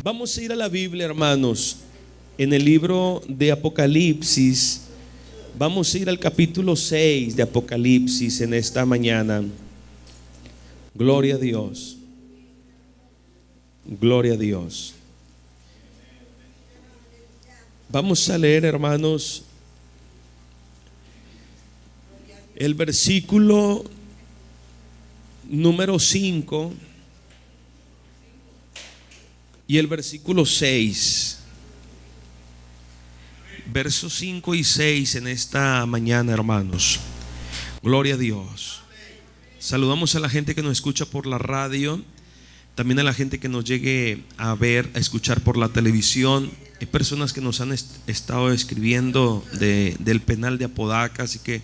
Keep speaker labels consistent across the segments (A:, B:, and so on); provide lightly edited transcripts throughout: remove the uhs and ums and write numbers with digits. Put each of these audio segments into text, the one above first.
A: Vamos a ir a la Biblia, hermanos, en el libro de Apocalipsis. Vamos a ir al capítulo 6 de Apocalipsis en esta mañana. Gloria a Dios. Gloria a Dios. Vamos a leer, hermanos, el versículo número 5 y el versículo 6. Versos 5 y 6 en esta mañana, hermanos. Gloria a Dios. Saludamos a la gente que nos escucha por la radio, también a la gente que nos llegue a ver, a escuchar por la televisión. Hay personas que nos han estado escribiendo del penal de Apodaca, así que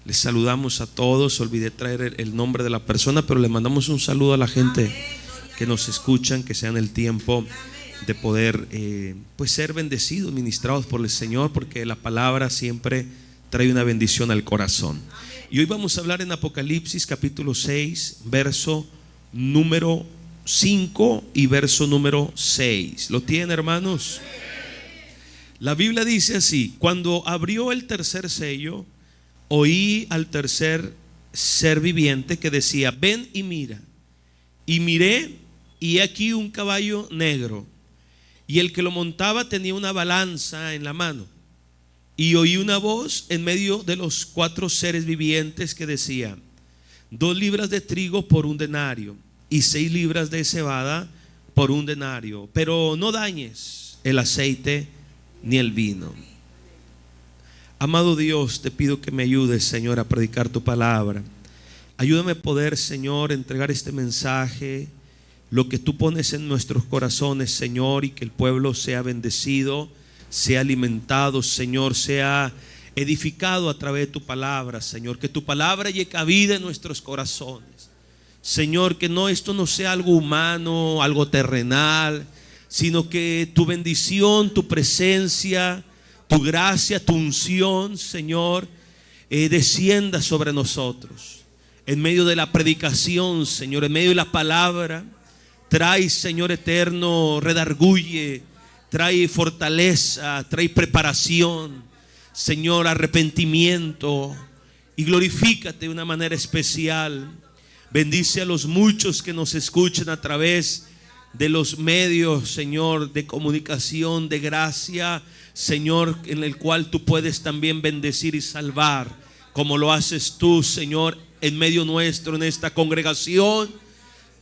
A: les saludamos a todos. Olvidé traer el nombre de la persona, pero le mandamos un saludo a la gente que nos escuchan, que sean el tiempo de poder pues ser bendecidos, ministrados por el Señor, porque la palabra siempre trae una bendición al corazón. Y hoy vamos a hablar en Apocalipsis capítulo 6, verso número 5 y verso número 6. ¿Lo tienen, hermanos? La Biblia dice así: cuando abrió el tercer sello, oí al tercer ser viviente que decía: ven y mira. Y miré, y he aquí un caballo negro, y el que lo montaba tenía una balanza en la mano. Y oí una voz en medio de los cuatro seres vivientes que decía: 2 libras de trigo por 1 denario, y 6 libras de cebada por 1 denario, pero no dañes el aceite ni el vino. Amado Dios, te pido que me ayudes, Señor, a predicar tu palabra. Ayúdame a poder, Señor, entregar este mensaje, lo que tú pones en nuestros corazones, Señor, y que el pueblo sea bendecido, sea alimentado, Señor, sea edificado a través de tu palabra, Señor. Que tu palabra llegue cabida en nuestros corazones, Señor. Que esto no sea algo humano, algo terrenal, sino que tu bendición, tu presencia, tu gracia, tu unción, Señor, descienda sobre nosotros. En medio de la predicación, Señor, en medio de la palabra, trae, Señor eterno, redarguye, trae fortaleza, trae preparación, Señor, arrepentimiento, y glorifícate de una manera especial. Bendice a los muchos que nos escuchan a través de los medios, Señor, de comunicación, de gracia, Señor, en el cual tú puedes también bendecir y salvar, como lo haces tú, Señor, en medio nuestro, en esta congregación.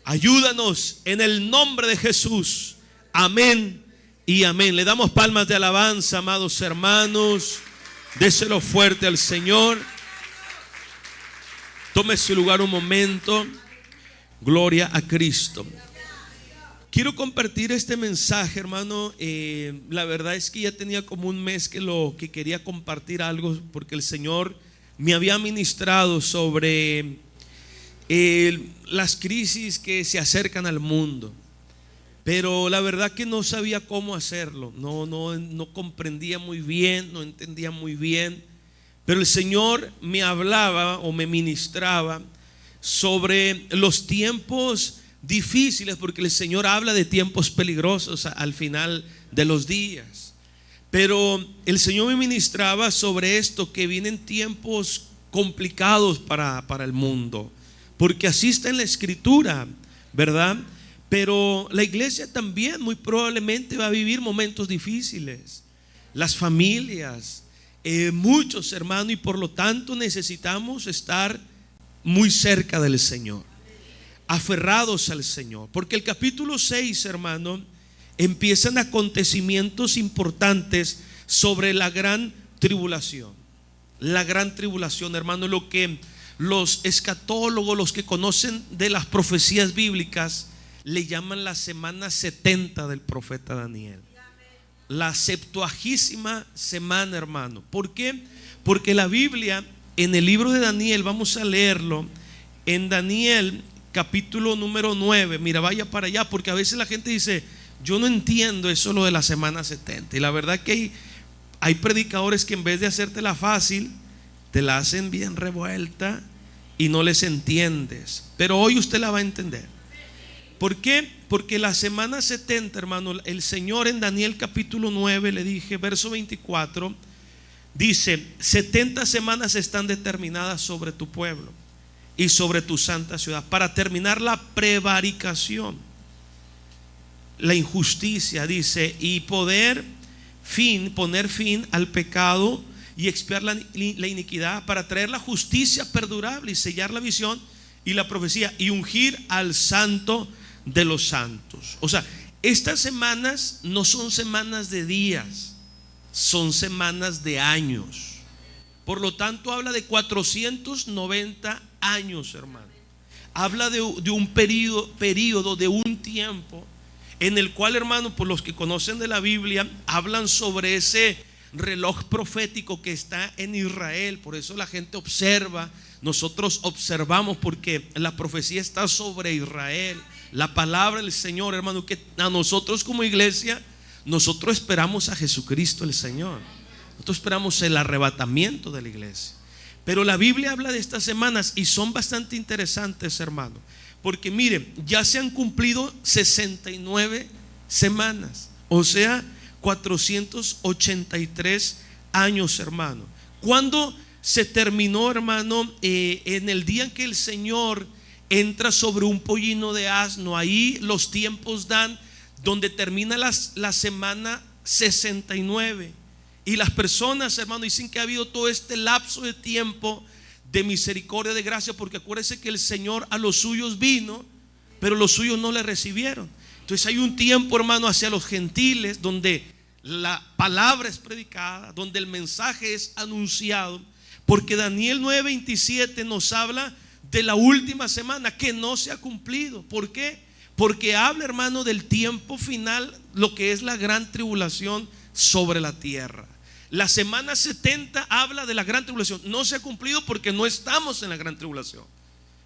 A: Ayúdanos en el nombre de Jesús. Amén y amén. Le damos palmas de alabanza, amados hermanos. Déselo fuerte al Señor. Tome su lugar un momento. Gloria a Cristo. Quiero compartir este mensaje, hermano. La verdad es que ya tenía como un mes que quería compartir algo, porque el Señor me había ministrado sobre las crisis que se acercan al mundo. Pero la verdad que no sabía cómo hacerlo. No comprendía muy bien, no entendía muy bien. Pero el Señor me hablaba o me ministraba sobre los tiempos difíciles, porque el Señor habla de tiempos peligrosos al final de los días. Pero el Señor me ministraba sobre esto, que vienen tiempos complicados para el mundo, porque así está en la Escritura, ¿verdad? Pero la iglesia también muy probablemente va a vivir momentos difíciles, las familias, muchos hermanos, y por lo tanto necesitamos estar muy cerca del Señor, aferrados al Señor, porque el capítulo 6, hermano, empiezan acontecimientos importantes sobre la gran tribulación. La gran tribulación, hermano, lo que los escatólogos, los que conocen de las profecías bíblicas, le llaman la semana 70 del profeta Daniel. La 70ª semana, hermano. ¿Por qué? Porque la Biblia, en el libro de Daniel, vamos a leerlo, en Daniel capítulo número 9. Mira, vaya para allá, porque a veces la gente dice: yo no entiendo eso, lo de la semana 70. Y la verdad que hay predicadores que en vez de hacértela fácil, te la hacen bien revuelta y no les entiendes. Pero hoy usted la va a entender. ¿Por qué? Porque la semana 70, hermano, el Señor en Daniel capítulo 9, le dije, verso 24, dice: 70 semanas están determinadas sobre tu pueblo y sobre tu santa ciudad, para terminar la prevaricación, la injusticia, dice, y poner fin al pecado y expiar la iniquidad, para traer la justicia perdurable y sellar la visión y la profecía, y ungir al santo de los santos. O sea, estas semanas no son semanas de días, son semanas de años. Por lo tanto, habla de 490 años, hermano. Habla de un periodo, de un tiempo en el cual, hermano, por los que conocen de la Biblia, hablan sobre ese reloj profético que está en Israel. Por eso la gente observa, nosotros observamos, porque la profecía está sobre Israel. La palabra del Señor, hermano, que a nosotros como iglesia, nosotros esperamos a Jesucristo el Señor. Nosotros esperamos el arrebatamiento de la iglesia. Pero la Biblia habla de estas semanas y son bastante interesantes, hermano, porque miren, ya se han cumplido 69 semanas, o sea, 483 años, hermano. ¿Cuándo se terminó, hermano? En el día en que el Señor entra sobre un pollino de asno. Ahí los tiempos dan donde termina la semana 69. Y las personas, hermano, dicen que ha habido todo este lapso de tiempo de misericordia, de gracia, porque acuérdense que el Señor a los suyos vino, pero los suyos no le recibieron. Entonces hay un tiempo, hermano, hacia los gentiles, donde la palabra es predicada, donde el mensaje es anunciado, porque Daniel 9:27 nos habla de la última semana que no se ha cumplido. ¿Por qué? Porque habla, hermano, del tiempo final, lo que es la gran tribulación sobre la tierra. La semana 70 habla de la gran tribulación. No se ha cumplido porque no estamos en la gran tribulación.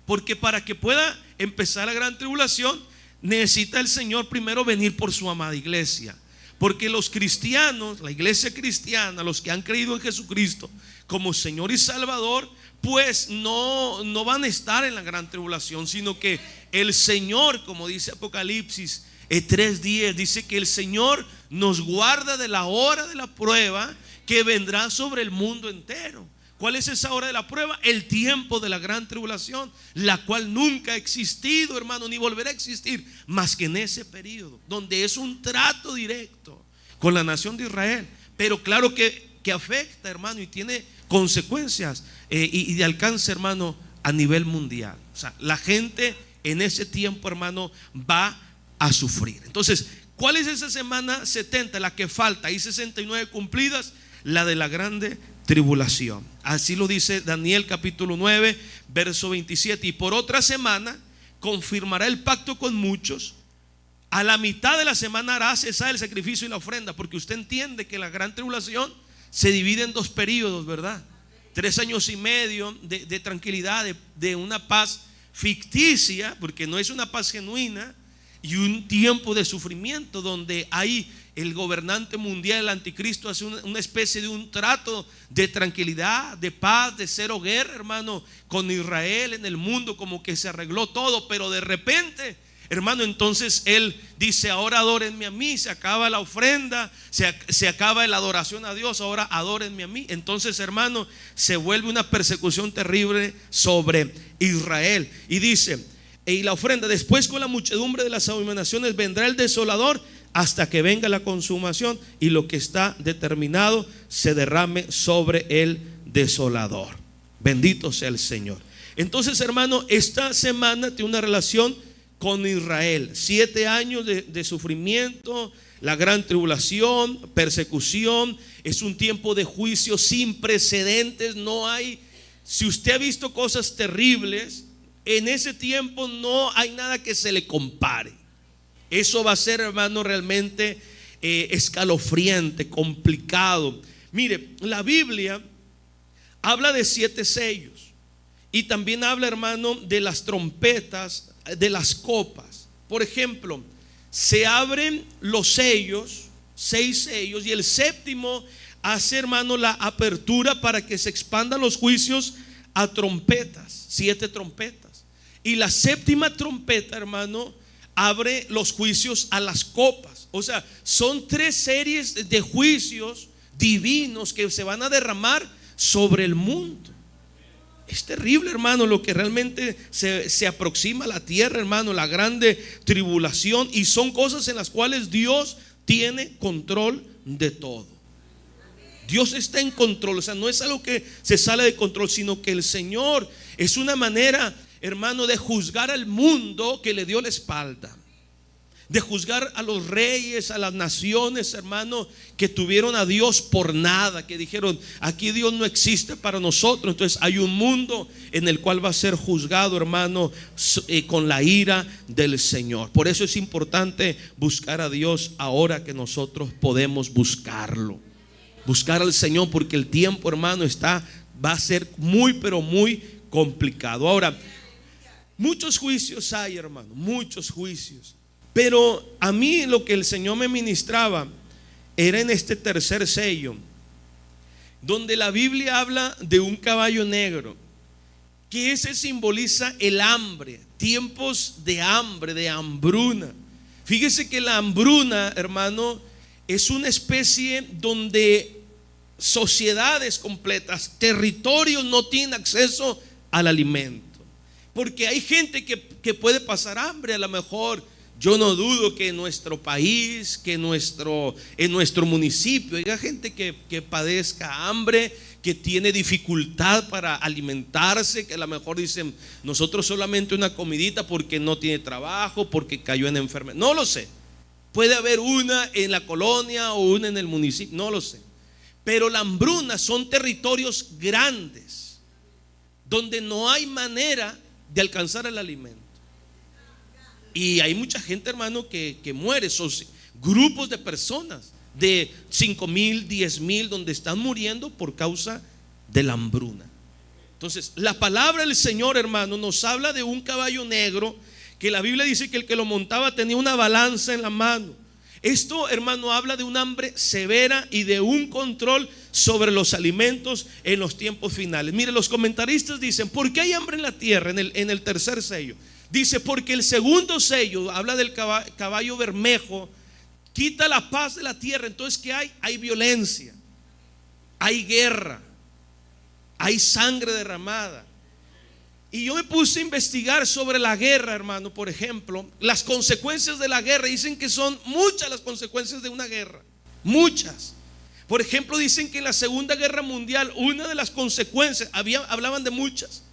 A: Porque para que pueda empezar la gran tribulación, necesita el Señor primero venir por su amada iglesia. Porque los cristianos, la iglesia cristiana, los que han creído en Jesucristo como Señor y Salvador, pues no van a estar en la gran tribulación, sino que el Señor, como dice Apocalipsis 3:10, dice que el Señor nos guarda de la hora de la prueba que vendrá sobre el mundo entero. ¿Cuál es esa hora de la prueba? El tiempo de la gran tribulación, la cual nunca ha existido, hermano, ni volverá a existir, más que en ese periodo, donde es un trato directo con la nación de Israel. Pero claro que afecta, hermano, y tiene consecuencias y de alcance, hermano, a nivel mundial. O sea, la gente en ese tiempo, hermano, va a sufrir. Entonces, ¿cuál es esa semana 70? La que falta. Hay 69 cumplidas, la de la grande tribulación. Así lo dice Daniel capítulo 9, verso 27. Y por otra semana confirmará el pacto con muchos. A la mitad de la semana hará cesar el sacrificio y la ofrenda, porque usted entiende que la gran tribulación se divide en dos periodos, ¿verdad? 3 años y medio de tranquilidad, de una paz ficticia, porque no es una paz genuina, y un tiempo de sufrimiento donde hay el gobernante mundial, el anticristo, hace una especie de un trato de tranquilidad, de paz, de cero guerra, hermano, con Israel en el mundo, como que se arregló todo. Pero de repente, hermano, entonces él dice: ahora adórenme a mí. Se acaba la ofrenda, se acaba la adoración a Dios, ahora adórenme a mí. Entonces, hermano, se vuelve una persecución terrible sobre Israel. Y dice: y la ofrenda, después con la muchedumbre de las abominaciones vendrá el desolador, hasta que venga la consumación y lo que está determinado se derrame sobre el desolador. Bendito sea el Señor. Entonces, hermano, esta semana tiene una relación con Israel. 7 años de sufrimiento, la gran tribulación, persecución. Es un tiempo de juicio sin precedentes. No hay, si usted ha visto cosas terribles, en ese tiempo no hay nada que se le compare. Eso va a ser, hermano, realmente escalofriante, complicado. Mire, la Biblia habla de 7 sellos y también habla, hermano, de las trompetas, de las copas. Por ejemplo, se abren los sellos, 6 sellos, y el séptimo hace, hermano, la apertura para que se expandan los juicios a trompetas, 7 trompetas. Y la séptima trompeta, hermano, abre los juicios a las copas. O sea, son 3 series de juicios divinos que se van a derramar sobre el mundo. Es terrible, hermano, lo que realmente se aproxima a la tierra, hermano, la grande tribulación. Y son cosas en las cuales Dios tiene control de todo. Dios está en control, o sea, no es algo que se sale de control, sino que el Señor es una manera, hermano, de juzgar al mundo que le dio la espalda, de juzgar a los reyes, a las naciones, hermano, que tuvieron a Dios por nada, que dijeron, aquí Dios no existe para nosotros. Entonces hay un mundo en el cual va a ser juzgado, hermano, con la ira del Señor. Por eso es importante buscar a Dios ahora que nosotros podemos buscarlo. Buscar al Señor, porque el tiempo, hermano, va a ser muy, pero muy complicado. Ahora, muchos juicios hay, hermano, muchos juicios. Pero a mí lo que el Señor me ministraba era en este tercer sello, donde la Biblia habla de un caballo negro, que ese simboliza el hambre, tiempos de hambre, de hambruna. Fíjese que la hambruna, hermano, es una especie donde sociedades completas, territorios no tienen acceso al alimento, porque hay gente que puede pasar hambre. A lo mejor, yo no dudo que en nuestro país, que en nuestro municipio haya gente que padezca hambre, que tiene dificultad para alimentarse, que a lo mejor dicen, nosotros solamente una comidita porque no tiene trabajo, porque cayó en enfermedad. No lo sé. Puede haber una en la colonia o una en el municipio, no lo sé. Pero la hambruna son territorios grandes donde no hay manera de alcanzar el alimento. Y hay mucha gente, hermano, que muere. Son grupos de personas de 5,000, 10,000, donde están muriendo por causa de la hambruna. Entonces, la palabra del Señor, hermano, nos habla de un caballo negro, que la Biblia dice que el que lo montaba tenía una balanza en la mano. Esto, hermano, habla de un hambre severa y de un control sobre los alimentos en los tiempos finales. Mire, los comentaristas dicen, ¿por qué hay hambre en la tierra? En el tercer sello dice, porque el segundo sello habla del caballo bermejo, quita la paz de la tierra. Entonces, ¿qué hay? Hay violencia, hay guerra, hay sangre derramada. Y yo me puse a investigar sobre la guerra, hermano. Por ejemplo, las consecuencias de la guerra. Dicen que son muchas las consecuencias de una guerra, muchas. Por ejemplo, dicen que en la Segunda Guerra Mundial, una de las consecuencias, hablaban de muchas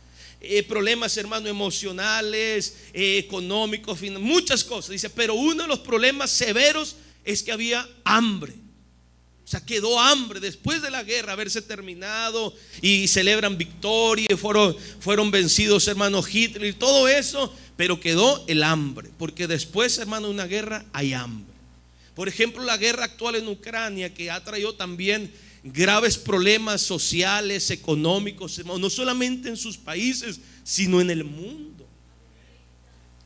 A: problemas, hermano, emocionales, económicos, muchas cosas. Dice, pero uno de los problemas severos es que había hambre. O sea, quedó hambre después de la guerra haberse terminado y celebran victoria, fueron vencidos, hermano, Hitler y todo eso, pero quedó el hambre, porque después, hermano, de una guerra hay hambre. Por ejemplo, la guerra actual en Ucrania, que ha traído también graves problemas sociales, económicos, hermano, no solamente en sus países, sino en el mundo.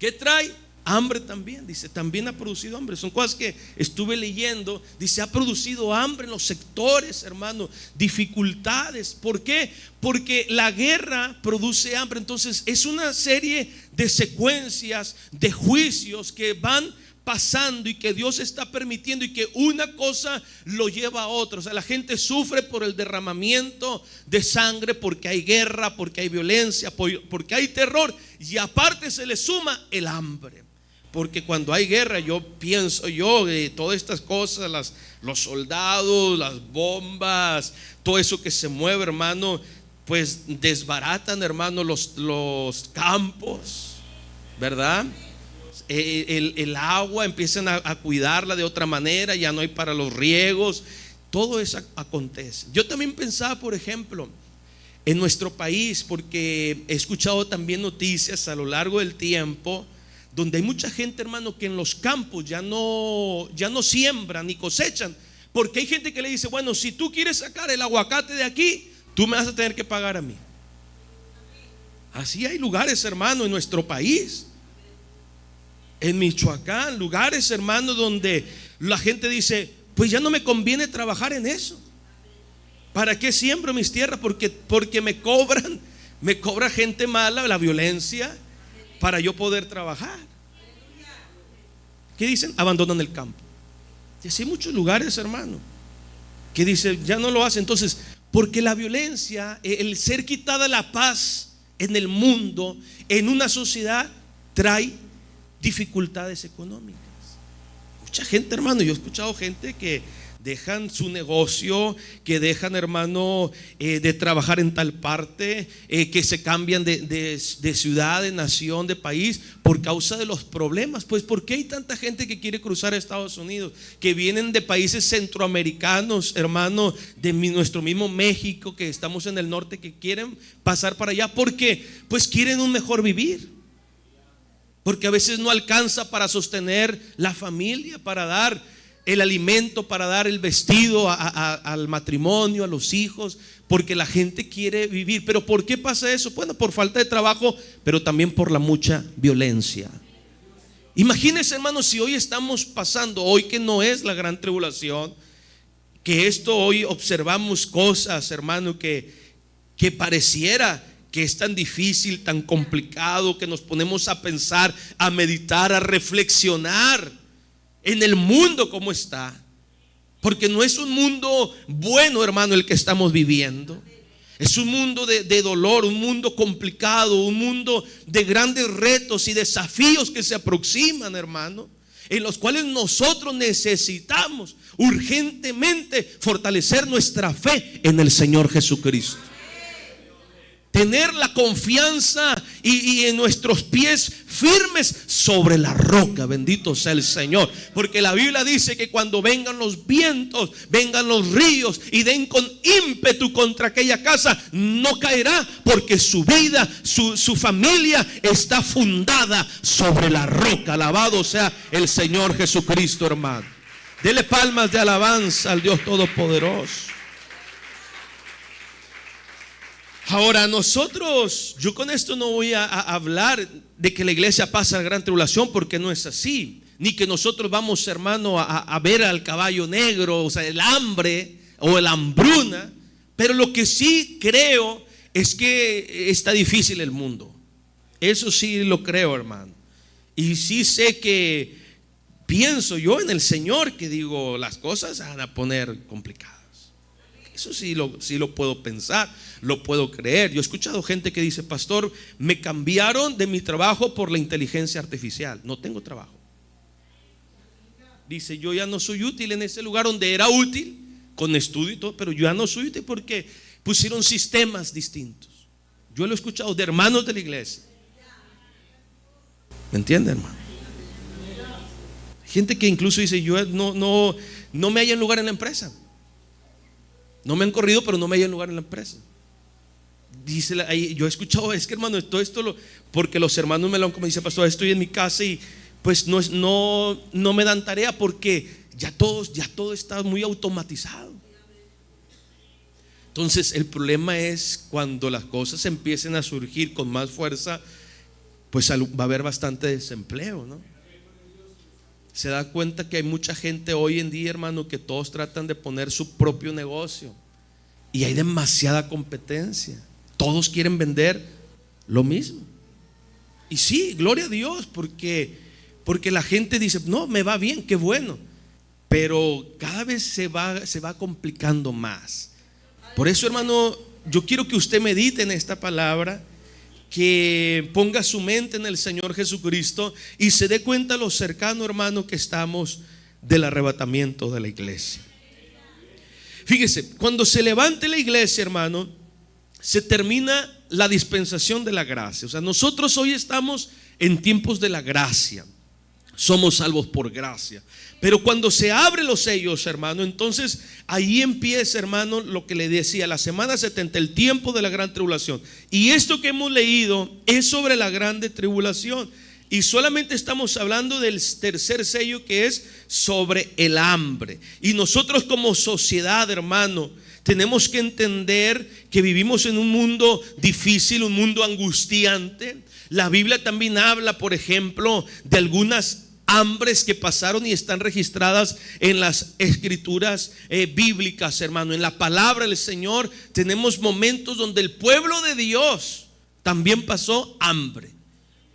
A: ¿Qué trae? Hambre también, dice, también ha producido hambre. Son cosas que estuve leyendo. Dice, ha producido hambre en los sectores, hermano, dificultades. ¿Por qué? Porque la guerra produce hambre. Entonces es una serie de secuencias, de juicios que van pasando y que Dios está permitiendo, y que una cosa lo lleva a otra. O sea, la gente sufre por el derramamiento de sangre, porque hay guerra, porque hay violencia, porque hay terror, y aparte se le suma el hambre. Porque cuando hay guerra, yo pienso todas estas cosas, los soldados, las bombas, todo eso que se mueve, hermano, pues desbaratan, hermano, los campos, ¿verdad? El agua, empiezan a cuidarla de otra manera, ya no hay para los riegos. Todo eso acontece. Yo también pensaba, por ejemplo, en nuestro país, porque he escuchado también noticias a lo largo del tiempo, donde hay mucha gente, hermano, que en los campos ya no siembran ni cosechan, porque hay gente que le dice, bueno, si tú quieres sacar el aguacate de aquí, tú me vas a tener que pagar a mí. Así hay lugares, hermano, en nuestro país, en Michoacán, lugares, hermano, donde la gente dice, pues ya no me conviene trabajar en eso. ¿Para qué siembro mis tierras? Porque me cobra gente mala, la violencia, para yo poder trabajar. ¿qué dicen? Abandonan el campo. Y así hay muchos lugares, hermano, que dicen, ya no lo hacen. Entonces, porque la violencia, el ser quitada la paz en el mundo, en una sociedad, trae dificultades económicas. Mucha gente, hermano, yo he escuchado gente que dejan su negocio, que dejan, hermano, de trabajar en tal parte, que se cambian de ciudad, de nación, de país, por causa de los problemas. Pues, ¿por qué hay tanta gente que quiere cruzar a Estados Unidos? Que vienen de países centroamericanos, hermano, de nuestro mismo México, que estamos en el norte, que quieren pasar para allá. ¿Por qué? Pues quieren un mejor vivir. Porque a veces no alcanza para sostener la familia, para dar el alimento, para dar el vestido al matrimonio, a los hijos, porque la gente quiere vivir. ¿Pero por qué pasa eso? Bueno, por falta de trabajo, pero también por la mucha violencia. Imagínense, hermanos, si hoy estamos pasando, hoy que no es la gran tribulación, que esto hoy observamos cosas, hermano, que pareciera que es tan difícil, tan complicado, que nos ponemos a pensar, a meditar, a reflexionar en el mundo como está. Porque no es un mundo bueno, hermano, el que estamos viviendo. Es un mundo de dolor, un mundo complicado, un mundo de grandes retos y desafíos que se aproximan, hermano, en los cuales nosotros necesitamos urgentemente fortalecer nuestra fe en el Señor Jesucristo. Tener la confianza y en nuestros pies firmes sobre la roca. Bendito sea el Señor. Porque la Biblia dice que cuando vengan los vientos, vengan los ríos y den con ímpetu contra aquella casa, no caerá, porque su vida, su familia está fundada sobre la roca. Alabado sea el Señor Jesucristo, hermano. Dele palmas de alabanza al Dios Todopoderoso. Ahora nosotros, yo con esto no voy a hablar de que la iglesia pasa la gran tribulación, porque no es así. Ni que nosotros vamos, hermano, a ver al caballo negro, o sea, el hambre o la hambruna. Pero lo que sí creo es que está difícil el mundo. Eso sí lo creo, hermano. Y sí sé que pienso yo en el Señor, que digo, las cosas se van a poner complicadas. Eso sí lo puedo pensar, lo puedo creer. Yo he escuchado gente que dice, pastor, me cambiaron de mi trabajo por la inteligencia artificial. No tengo trabajo. Dice, yo ya no soy útil en ese lugar donde era útil, con estudio y todo, pero yo ya no soy útil porque pusieron sistemas distintos. Yo lo he escuchado de hermanos de la iglesia. ¿Me entiende, hermano? Gente que incluso dice, yo no me hallo en lugar en la empresa. No me han corrido, pero no me hallo en lugar en la empresa. Dice, yo he escuchado, es que, hermano, todo esto porque los hermanos me lo han como dice, pastor, estoy en mi casa y pues no me dan tarea porque ya todo está muy automatizado. Entonces el problema es cuando las cosas empiecen a surgir con más fuerza, pues va a haber bastante desempleo, ¿no? Se da cuenta que hay mucha gente hoy en día, hermano, que todos tratan de poner su propio negocio y hay demasiada competencia. Todos quieren vender lo mismo. Y sí, gloria a Dios, porque la gente dice, no, me va bien, qué bueno. Pero cada vez se va complicando más. Por eso, hermano, yo quiero que usted medite en esta palabra, que ponga su mente en el Señor Jesucristo y se dé cuenta lo cercano, hermano, que estamos del arrebatamiento de la iglesia. Fíjese, cuando se levante la iglesia, hermano, se termina la dispensación de la gracia. O sea, nosotros hoy estamos en tiempos de la gracia. Somos salvos por gracia. Pero cuando se abren los sellos, hermano, entonces ahí empieza, hermano, lo que le decía, la semana 70, el tiempo de la gran tribulación. Y esto que hemos leído es sobre la grande tribulación. Y solamente estamos hablando del tercer sello, que es sobre el hambre. Y nosotros como sociedad, hermano, tenemos que entender que vivimos en un mundo difícil, un mundo angustiante. La Biblia también habla, por ejemplo, de algunas hambres que pasaron y están registradas en las escrituras bíblicas, hermano. En la palabra del Señor tenemos momentos donde el pueblo de Dios también pasó hambre,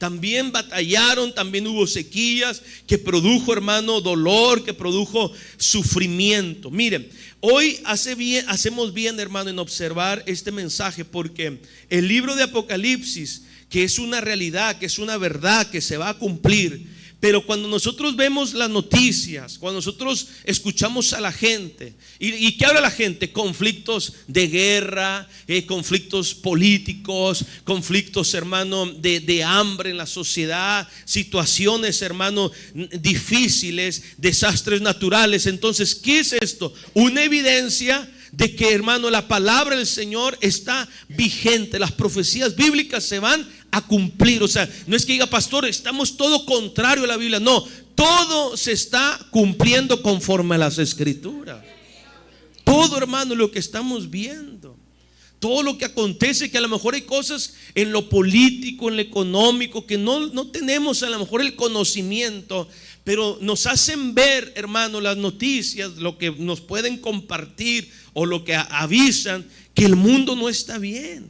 A: también batallaron, también hubo sequías que produjo, hermano, dolor, que produjo sufrimiento. Miren, hoy hacemos bien, hermano, en observar este mensaje, porque el libro de Apocalipsis, que es una realidad, que es una verdad que se va a cumplir, pero cuando nosotros vemos las noticias, cuando nosotros escuchamos a la gente, ¿y qué habla la gente? Conflictos de guerra, conflictos políticos, conflictos, hermano, de hambre en la sociedad, situaciones, hermano, difíciles, desastres naturales. Entonces, ¿qué es esto? Una evidencia de que, hermano, la palabra del Señor está vigente. Las profecías bíblicas se van a cumplir. O sea, no es que diga, pastor, estamos todo contrario a la Biblia. No, todo se está cumpliendo conforme a las Escrituras. Todo, hermano, lo que estamos viendo, todo lo que acontece, que a lo mejor hay cosas en lo político, en lo económico, que no tenemos a lo mejor el conocimiento, pero nos hacen ver, hermano, las noticias, lo que nos pueden compartir o lo que avisan, que el mundo no está bien,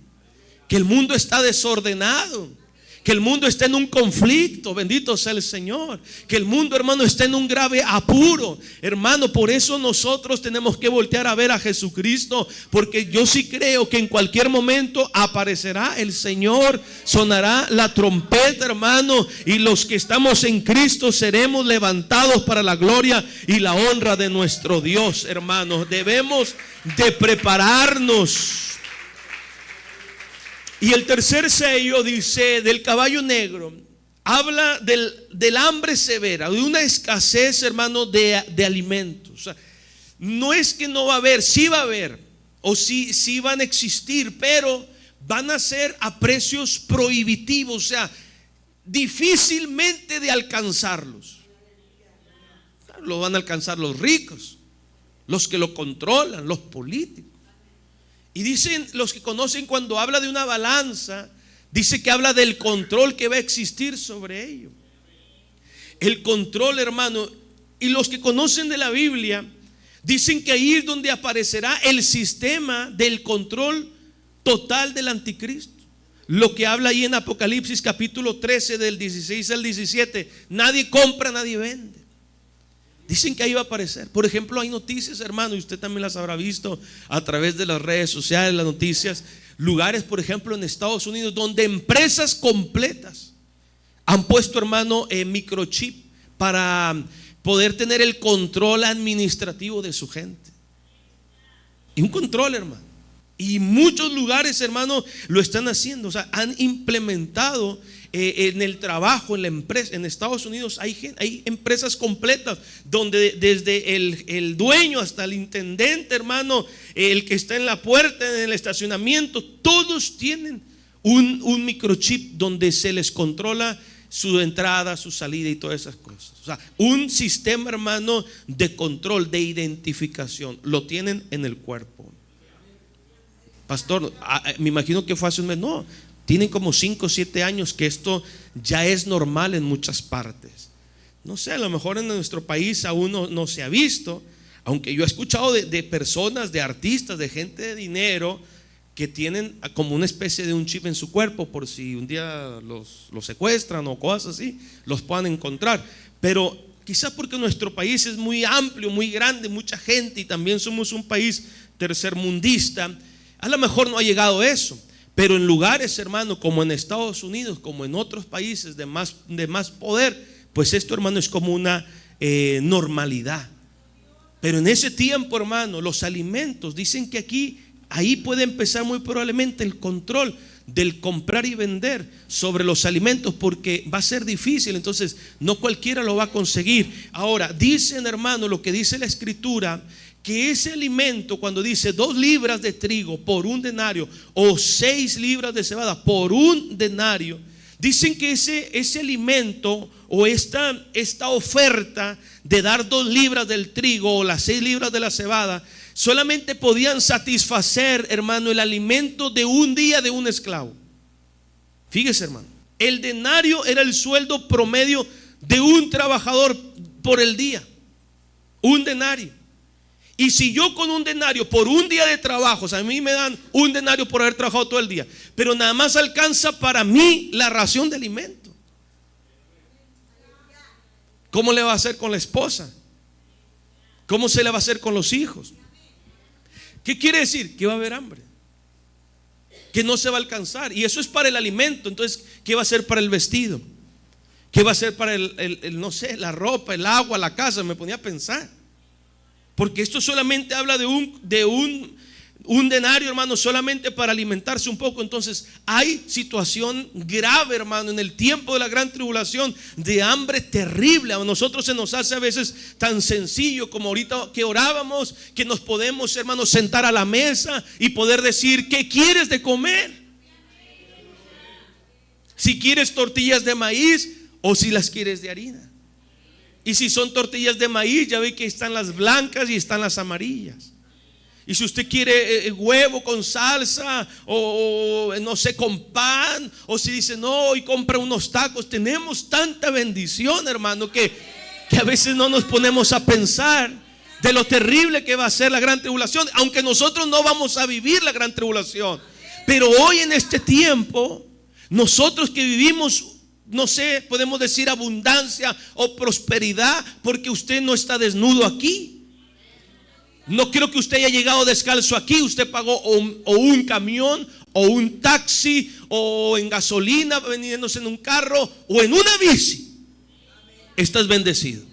A: que el mundo está desordenado, que el mundo está en un conflicto. Bendito sea el Señor. Que el mundo, hermano, está en un grave apuro. Hermano, por eso nosotros tenemos que voltear a ver a Jesucristo, porque yo sí creo que en cualquier momento aparecerá el Señor, sonará la trompeta, hermano, y los que estamos en Cristo seremos levantados para la gloria y la honra de nuestro Dios. Hermanos, debemos de prepararnos. Y el tercer sello dice del caballo negro, habla del hambre severa, de una escasez, hermano, de alimentos. O sea, no es que no va a haber, sí va a haber, o sí van a existir, pero van a ser a precios prohibitivos, o sea, difícilmente de alcanzarlos. Lo van a alcanzar los ricos, los que lo controlan, los políticos. Y dicen los que conocen, cuando habla de una balanza, dice que habla del control que va a existir sobre ello. El control, hermano. Y los que conocen de la Biblia dicen que ahí es donde aparecerá el sistema del control total del anticristo. Lo que habla ahí en Apocalipsis capítulo 13 del 16 al 17. Nadie compra, nadie vende. Dicen que ahí va a aparecer. Por ejemplo, hay noticias, hermano, y usted también las habrá visto a través de las redes sociales, las noticias. Lugares, por ejemplo, en Estados Unidos, donde empresas completas han puesto, hermano, microchip para poder tener el control administrativo de su gente. Y un control, hermano. Y muchos lugares, hermano, lo están haciendo. O sea, han implementado en el trabajo, en la empresa. En Estados Unidos hay empresas completas donde desde el dueño hasta el intendente, hermano, el que está en la puerta, en el estacionamiento, todos tienen un microchip donde se les controla su entrada, su salida y todas esas cosas. O sea, un sistema, hermano, de control, de identificación, lo tienen en el cuerpo. Pastor, me imagino que fue hace un mes. No, tienen como 5 o 7 años que esto ya es normal en muchas partes. No sé, a lo mejor en nuestro país aún no se ha visto, aunque yo he escuchado de personas, de artistas, de gente de dinero que tienen como una especie de un chip en su cuerpo, por si un día los secuestran o cosas así, los puedan encontrar. Pero quizás porque nuestro país es muy amplio, muy grande, mucha gente, y también somos un país tercermundista, a lo mejor no ha llegado eso. Pero en lugares, hermano, como en Estados Unidos, como en otros países de más poder, pues esto, hermano, es como una normalidad. Pero en ese tiempo, hermano, los alimentos, dicen que ahí puede empezar muy probablemente el control del comprar y vender sobre los alimentos, porque va a ser difícil. Entonces no cualquiera lo va a conseguir. Ahora, dicen, hermano, lo que dice la Escritura, que ese alimento, cuando dice 2 libras de trigo por 1 denario o 6 libras de cebada por 1 denario, dicen que ese alimento o esta oferta de dar 2 libras del trigo o las 6 libras de la cebada solamente podían satisfacer, hermano, el alimento de un día de un esclavo. Fíjese, hermano, el denario era el sueldo promedio de un trabajador por el día. 1 denario. Y si yo con 1 denario por un día de trabajo, o sea, a mí me dan 1 denario por haber trabajado todo el día, pero nada más alcanza para mí la ración de alimento. ¿Cómo le va a hacer con la esposa? ¿Cómo se le va a hacer con los hijos? ¿Qué quiere decir? Que va a haber hambre, que no se va a alcanzar. Y eso es para el alimento. Entonces, ¿qué va a ser para el vestido? ¿Qué va a ser para no sé, la ropa, el agua, la casa? Me ponía a pensar. Porque esto solamente habla de un denario, hermano, solamente para alimentarse un poco. Entonces hay situación grave, hermano, en el tiempo de la gran tribulación, de hambre terrible. A nosotros se nos hace a veces tan sencillo como ahorita que orábamos, que nos podemos, hermano, sentar a la mesa y poder decir: ¿qué quieres de comer? Si quieres tortillas de maíz o si las quieres de harina. Y si son tortillas de maíz, ya ve que están las blancas y están las amarillas. Y si usted quiere huevo con salsa o no sé, con pan, o si dice no y compra unos tacos, tenemos tanta bendición, hermano, que a veces no nos ponemos a pensar de lo terrible que va a ser la gran tribulación, aunque nosotros no vamos a vivir la gran tribulación. Pero hoy en este tiempo, nosotros que vivimos, no sé, podemos decir abundancia o prosperidad, porque usted no está desnudo aquí. No creo que usted haya llegado descalzo aquí. Usted pagó o un camión o un taxi o en gasolina, veniéndose en un carro o en una bici. Estás bendecido.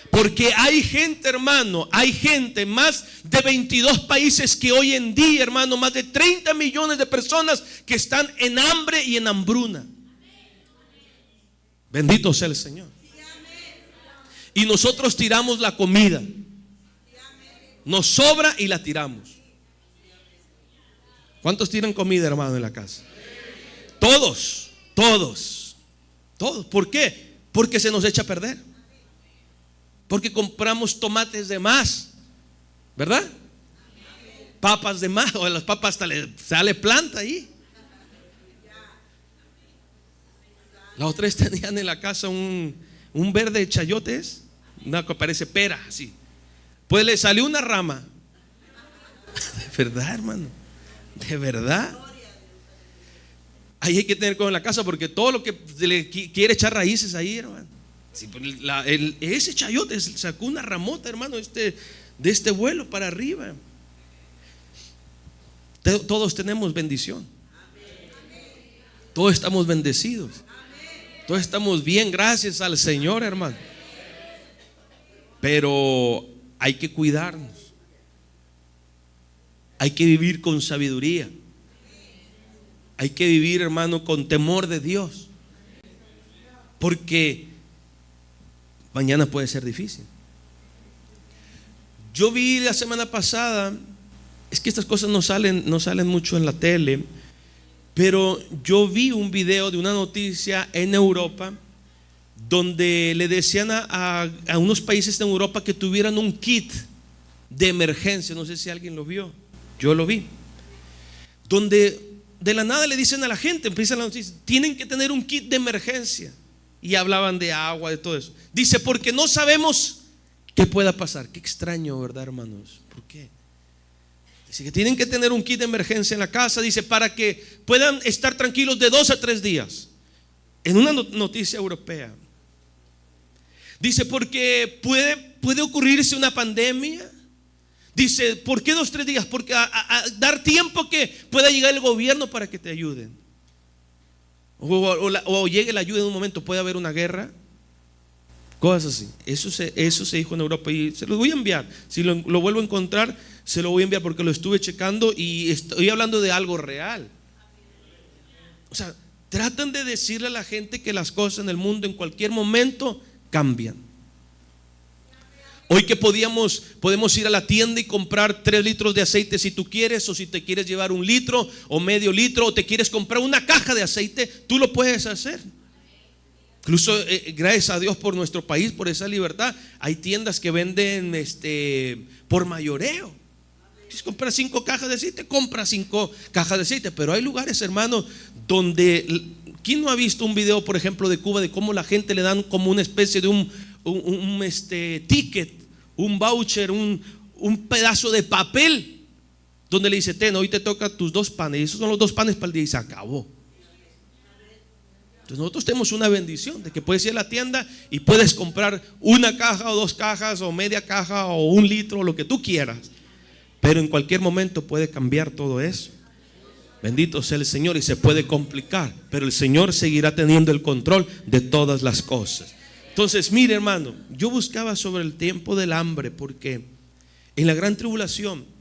A: Porque hay gente, hermano, hay gente, más de 22 países que hoy en día, hermano, más de 30 millones de personas que están en hambre y en hambruna. Bendito sea el Señor. Y nosotros tiramos la comida. Nos sobra y la tiramos. ¿Cuántos tiran comida, hermano, en la casa? Todos. ¿Por qué? Porque se nos echa a perder. Porque compramos tomates de más, ¿verdad? Papas de más, o a las papas hasta le sale planta ahí. La otra vez tenían en la casa un verde chayotes, una que parece pera, así. Pues le salió una rama. De verdad, hermano, de verdad. Ahí hay que tener cuidado en la casa, porque todo lo que se le quiere echar raíces ahí, hermano. Sí, ese chayote sacó una ramota, hermano, de este vuelo para arriba. Todos tenemos bendición. Todos estamos bendecidos. Todos estamos bien, gracias al Señor, hermano. Pero hay que cuidarnos. Hay que vivir con sabiduría. Hay que vivir, hermano, con temor de Dios. Porque mañana puede ser difícil. Yo vi la semana pasada, es que estas cosas no salen mucho en la tele, pero yo vi un video de una noticia en Europa donde le decían a unos países en Europa que tuvieran un kit de emergencia. No sé si alguien lo vio, yo lo vi. Donde de la nada le dicen a la gente, empiezan las noticias, tienen que tener un kit de emergencia. Y hablaban de agua, de todo eso. Dice, porque no sabemos qué pueda pasar. Qué extraño, ¿verdad, hermanos? ¿Por qué? Dice que tienen que tener un kit de emergencia en la casa. Dice, para que puedan estar tranquilos de 2 a 3 días. En una noticia europea. Dice, porque puede ocurrirse una pandemia. Dice, ¿por qué 2 a 3 días? Porque a dar tiempo que pueda llegar el gobierno para que te ayuden. O llegue la ayuda en un momento, puede haber una guerra, cosas así. Eso se dijo en Europa y se lo voy a enviar. Si lo vuelvo a encontrar, se lo voy a enviar porque lo estuve checando y estoy hablando de algo real. O sea, tratan de decirle a la gente que las cosas en el mundo en cualquier momento cambian. Hoy que podemos ir a la tienda y comprar 3 litros de aceite si tú quieres, o si te quieres llevar 1 litro o medio litro, o te quieres comprar una caja de aceite, tú lo puedes hacer. Incluso gracias a Dios por nuestro país, por esa libertad, hay tiendas que venden por mayoreo. Si compras 5 cajas de aceite, compra 5 cajas de aceite. Pero hay lugares, hermano, donde ¿quién no ha visto un video, por ejemplo, de Cuba, de cómo la gente le dan como una especie de un ticket, un voucher, un pedazo de papel, donde le dice, ten, hoy te toca tus 2 panes, y esos son los 2 panes para el día, y se acabó. Entonces nosotros tenemos una bendición de que puedes ir a la tienda y puedes comprar una caja o 2 cajas o media caja o 1 litro, lo que tú quieras. Pero en cualquier momento puede cambiar todo eso. Bendito sea el Señor, y se puede complicar, pero el Señor seguirá teniendo el control de todas las cosas. Entonces, mire, hermano, yo buscaba sobre el tiempo del hambre, porque en la gran tribulación,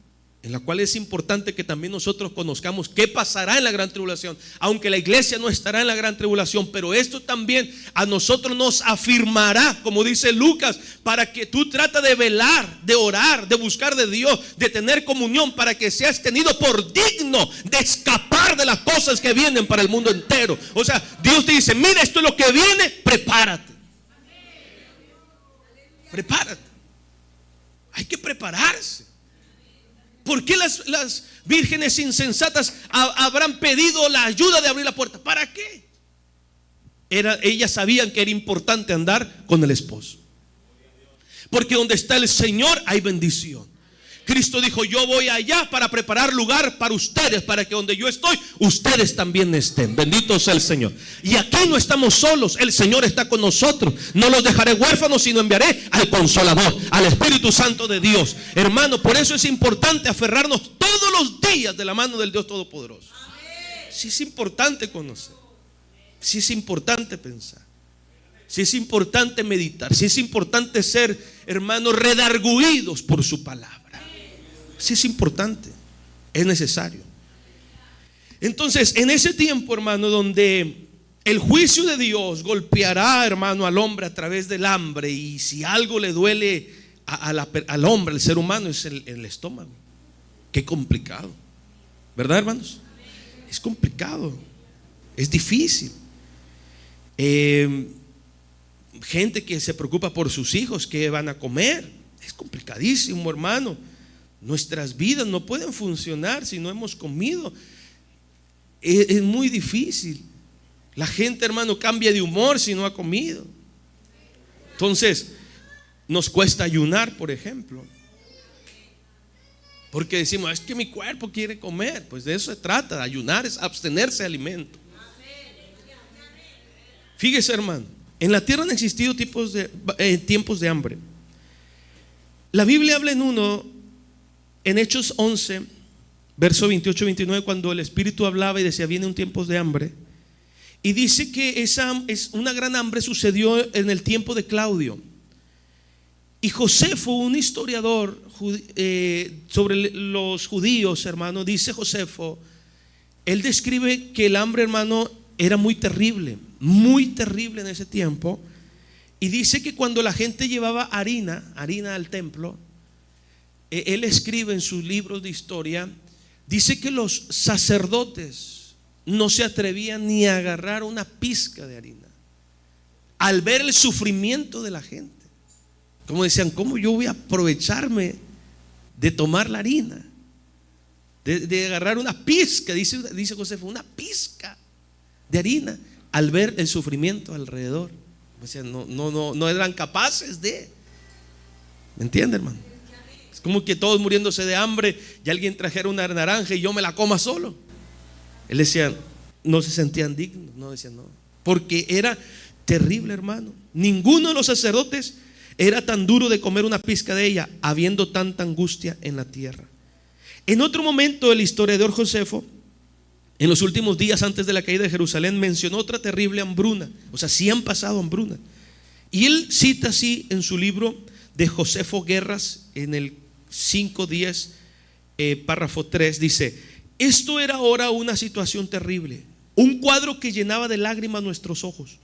A: en la cual es importante que también nosotros conozcamos qué pasará en la gran tribulación, aunque la iglesia no estará en la gran tribulación, pero esto también a nosotros nos afirmará, como dice Lucas, para que tú trates de velar, de orar, de buscar de Dios, de tener comunión, para que seas tenido por digno de escapar de las cosas que vienen para el mundo entero. O sea, Dios te dice, mira, esto es lo que viene, prepárate. Prepárate. Hay que prepararse. ¿Por qué las vírgenes insensatas habrán pedido la ayuda de abrir la puerta? ¿Para qué? Ellas sabían que era importante andar con el esposo, porque donde está el Señor hay bendición. Cristo dijo, yo voy allá para preparar lugar para ustedes, para que donde yo estoy, ustedes también estén. Bendito sea el Señor. Y aquí no estamos solos, el Señor está con nosotros. No los dejaré huérfanos, sino enviaré al Consolador, al Espíritu Santo de Dios. Hermano, por eso es importante aferrarnos todos los días de la mano del Dios Todopoderoso. Sí es importante conocer, sí es importante pensar, sí es importante meditar, sí es importante ser, hermanos, redarguidos por su palabra. Sí es importante, es necesario. Entonces, en ese tiempo, hermano, donde el juicio de Dios golpeará, hermano, al hombre a través del hambre, y si algo le duele al hombre, al ser humano, es el estómago. Qué complicado, ¿verdad, hermanos? Es complicado, es difícil. Gente que se preocupa por sus hijos, qué van a comer, es complicadísimo, hermano. Nuestras vidas no pueden funcionar si no hemos comido. Es muy difícil. La gente, hermano, cambia de humor si no ha comido. Entonces, nos cuesta ayunar, por ejemplo, porque decimos, es que mi cuerpo quiere comer. Pues de eso se trata. Ayunar es abstenerse de alimento. Fíjese, hermano, en la tierra han existido tiempos de hambre. La Biblia habla en Hechos 11, verso 28-29, cuando el Espíritu hablaba y decía, viene un tiempo de hambre. Y dice que una gran hambre sucedió en el tiempo de Claudio. Y Josefo, un historiador sobre los judíos, hermano, dice Josefo, él describe que el hambre, hermano, era muy terrible en ese tiempo. Y dice que cuando la gente llevaba harina al templo, él escribe en sus libros de historia, dice que los sacerdotes no se atrevían ni a agarrar una pizca de harina al ver el sufrimiento de la gente. Como decían, ¿cómo yo voy a aprovecharme de tomar la harina? De agarrar una pizca, dice Josefo, una pizca de harina al ver el sufrimiento alrededor. Decían, no eran capaces de. ¿Me entiende, hermano? Como que todos muriéndose de hambre y alguien trajera una naranja y yo me la coma solo. Él decía, no se sentían dignos, no decían no, porque era terrible, hermano. Ninguno de los sacerdotes era tan duro de comer una pizca de ella, habiendo tanta angustia en la tierra. En otro momento, el historiador Josefo, en los últimos días antes de la caída de Jerusalén, mencionó otra terrible hambruna. O sea, sí han pasado hambruna. Y él cita así en su libro de Josefo Guerras, en el 5:10, párrafo 3, dice: esto era ahora una situación terrible, un cuadro que llenaba de lágrimas nuestros ojos,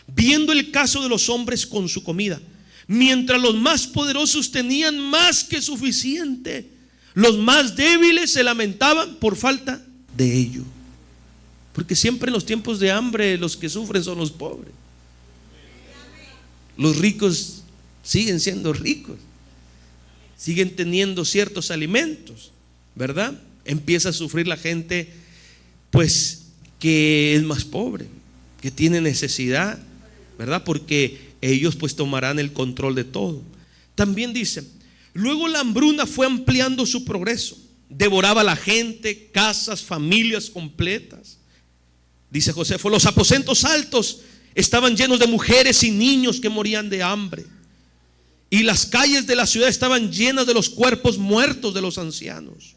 A: viendo el caso de los hombres con su comida, mientras los más poderosos tenían más que suficiente, los más débiles se lamentaban por falta de ello. Porque siempre en los tiempos de hambre los que sufren son los pobres. Los ricos siguen siendo ricos, siguen teniendo ciertos alimentos, ¿verdad? Empieza a sufrir la gente, pues, que es más pobre, que tiene necesidad, ¿verdad? Porque ellos pues tomarán el control de todo. También dice, luego la hambruna fue ampliando su progreso, devoraba a la gente, casas, familias completas. Dice Josefo: los aposentos altos estaban llenos de mujeres y niños que morían de hambre, y las calles de la ciudad estaban llenas de los cuerpos muertos de los ancianos.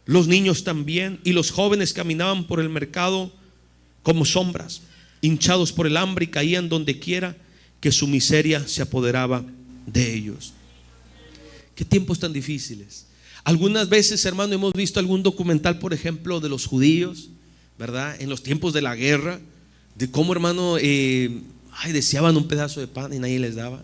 A: Los niños también y los jóvenes caminaban por el mercado como sombras, hinchados por el hambre, y caían donde quiera que su miseria se apoderaba de ellos. Qué tiempos tan difíciles. Algunas veces, hermano, hemos visto algún documental, por ejemplo, de los judíos, ¿verdad? En los tiempos de la guerra, de cómo, hermano, deseaban un pedazo de pan y nadie les daba.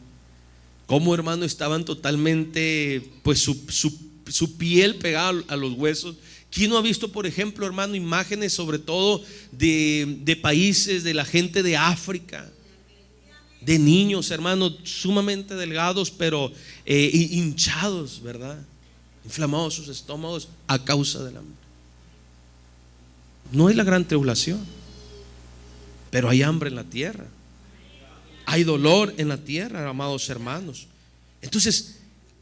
A: Cómo, hermano, estaban totalmente, pues su piel pegada a los huesos. ¿Quién no ha visto, por ejemplo, hermano, imágenes sobre todo de países, de la gente de África, de niños, hermano, sumamente delgados, pero hinchados, ¿verdad? Inflamados sus estómagos a causa del hambre. No es la gran tribulación, pero hay hambre en la tierra, hay dolor en la tierra, amados hermanos. Entonces,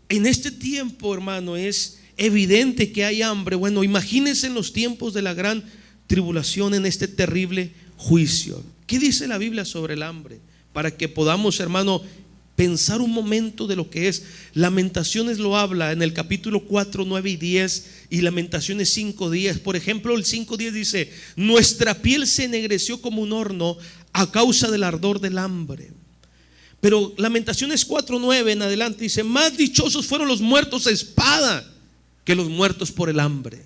A: en este tiempo, hermano, es evidente que hay hambre. Bueno, imagínense en los tiempos de la gran tribulación, en este terrible juicio. ¿Qué dice la Biblia sobre el hambre? Para que podamos, hermano, pensar un momento de lo que es. Lamentaciones lo habla en el capítulo 4, 9 y 10, y Lamentaciones 5, 10. Por ejemplo, el 5, 10 dice: nuestra piel se ennegreció como un horno a causa del ardor del hambre. Pero Lamentaciones 4, 9 en adelante dice: más dichosos fueron los muertos a espada que los muertos por el hambre.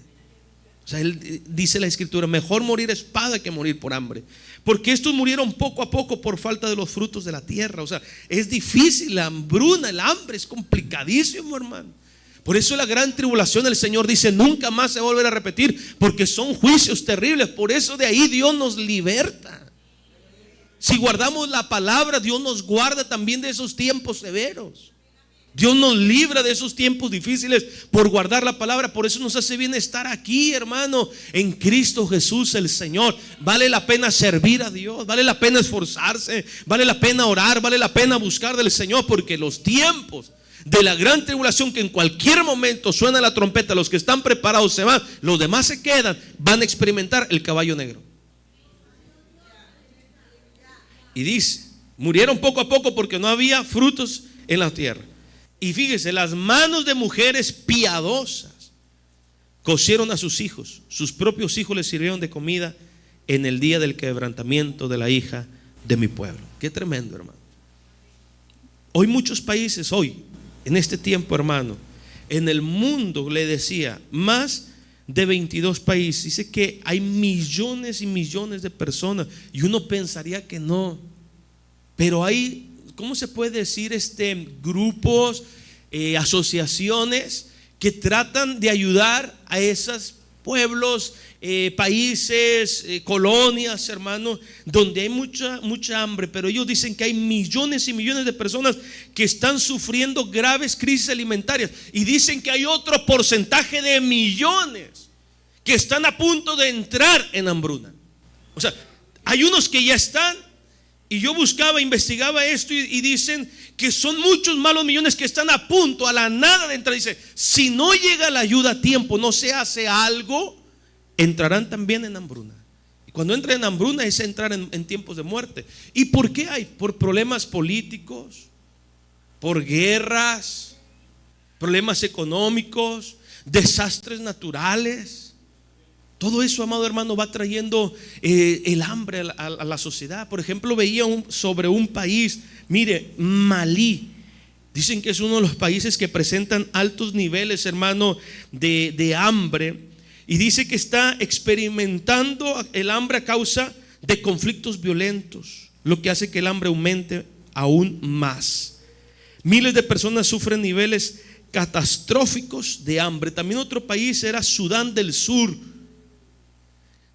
A: O sea, él dice la escritura: mejor morir a espada que morir por hambre, porque estos murieron poco a poco por falta de los frutos de la tierra. O sea, es difícil la hambruna, el hambre es complicadísimo, hermano. Por eso la gran tribulación, el Señor dice, nunca más se va a volver a repetir, porque son juicios terribles. Por eso de ahí Dios nos liberta. Si guardamos la palabra, Dios nos guarda también de esos tiempos severos. Dios nos libra de esos tiempos difíciles por guardar la palabra. Por eso nos hace bien estar aquí, hermano, en Cristo Jesús el Señor. Vale la pena servir a Dios, vale la pena esforzarse, vale la pena orar, vale la pena buscar del Señor, porque los tiempos de la gran tribulación, que en cualquier momento suena la trompeta, los que están preparados se van, los demás se quedan, van a experimentar el caballo negro. Y dice: murieron poco a poco porque no había frutos en la tierra. Y fíjese, las manos de mujeres piadosas cocieron a sus hijos, sus propios hijos les sirvieron de comida en el día del quebrantamiento de la hija de mi pueblo. Qué tremendo, hermano. Hoy muchos países, en este tiempo, hermano, en el mundo, le decía, más de 22 países, dice que hay millones y millones de personas, y uno pensaría que no, pero hay, ¿cómo se puede decir? Grupos, asociaciones que tratan de ayudar a esos pueblos, países, colonias, hermano, donde hay mucha hambre. Pero ellos dicen que hay millones y millones de personas que están sufriendo graves crisis alimentarias, y dicen que hay otro porcentaje de millones que están a punto de entrar en hambruna. O sea, hay unos que ya están. Y yo investigaba esto, y dicen que son muchos malos millones que están a punto, a la nada de entrar. Dice: si no llega la ayuda a tiempo, no se hace algo, entrarán también en hambruna. Y cuando entran en hambruna es entrar en tiempos de muerte. ¿Y por qué hay? Por problemas políticos, por guerras, problemas económicos, desastres naturales. Todo eso, amado hermano, va trayendo el hambre a la sociedad. Por ejemplo, veía sobre un país, mire, Malí. Dicen que es uno de los países que presentan altos niveles, hermano, de hambre. Y dice que está experimentando el hambre a causa de conflictos violentos, lo que hace que el hambre aumente aún más. Miles de personas sufren niveles catastróficos de hambre. También otro país era Sudán del Sur.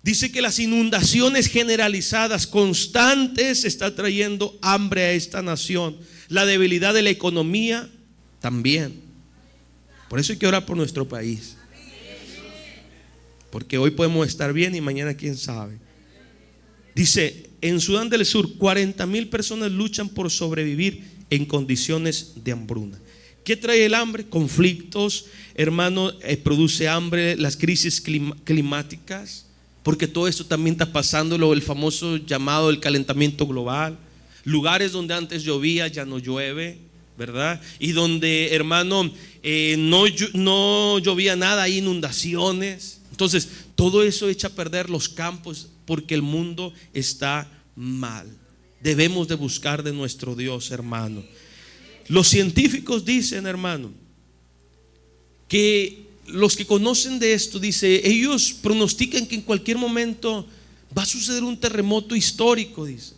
A: Dice que las inundaciones generalizadas, constantes, está trayendo hambre a esta nación. La debilidad de la economía también. Por eso hay que orar por nuestro país, porque hoy podemos estar bien y mañana quién sabe. Dice, en Sudán del Sur 40,000 personas luchan por sobrevivir en condiciones de hambruna. ¿Qué trae el hambre? Conflictos, hermano, produce hambre, las crisis climáticas. porque todo esto también está pasando, el famoso llamado el calentamiento global. Lugares donde antes llovía ya no llueve, ¿verdad? Y donde, hermano, no llovía nada, hay inundaciones. Entonces todo eso echa a perder los campos, porque el mundo está mal. Debemos de buscar de nuestro Dios, hermano. Los científicos dicen, hermano, que los que conocen de esto, dice, ellos pronostican que en cualquier momento va a suceder un terremoto histórico, dice,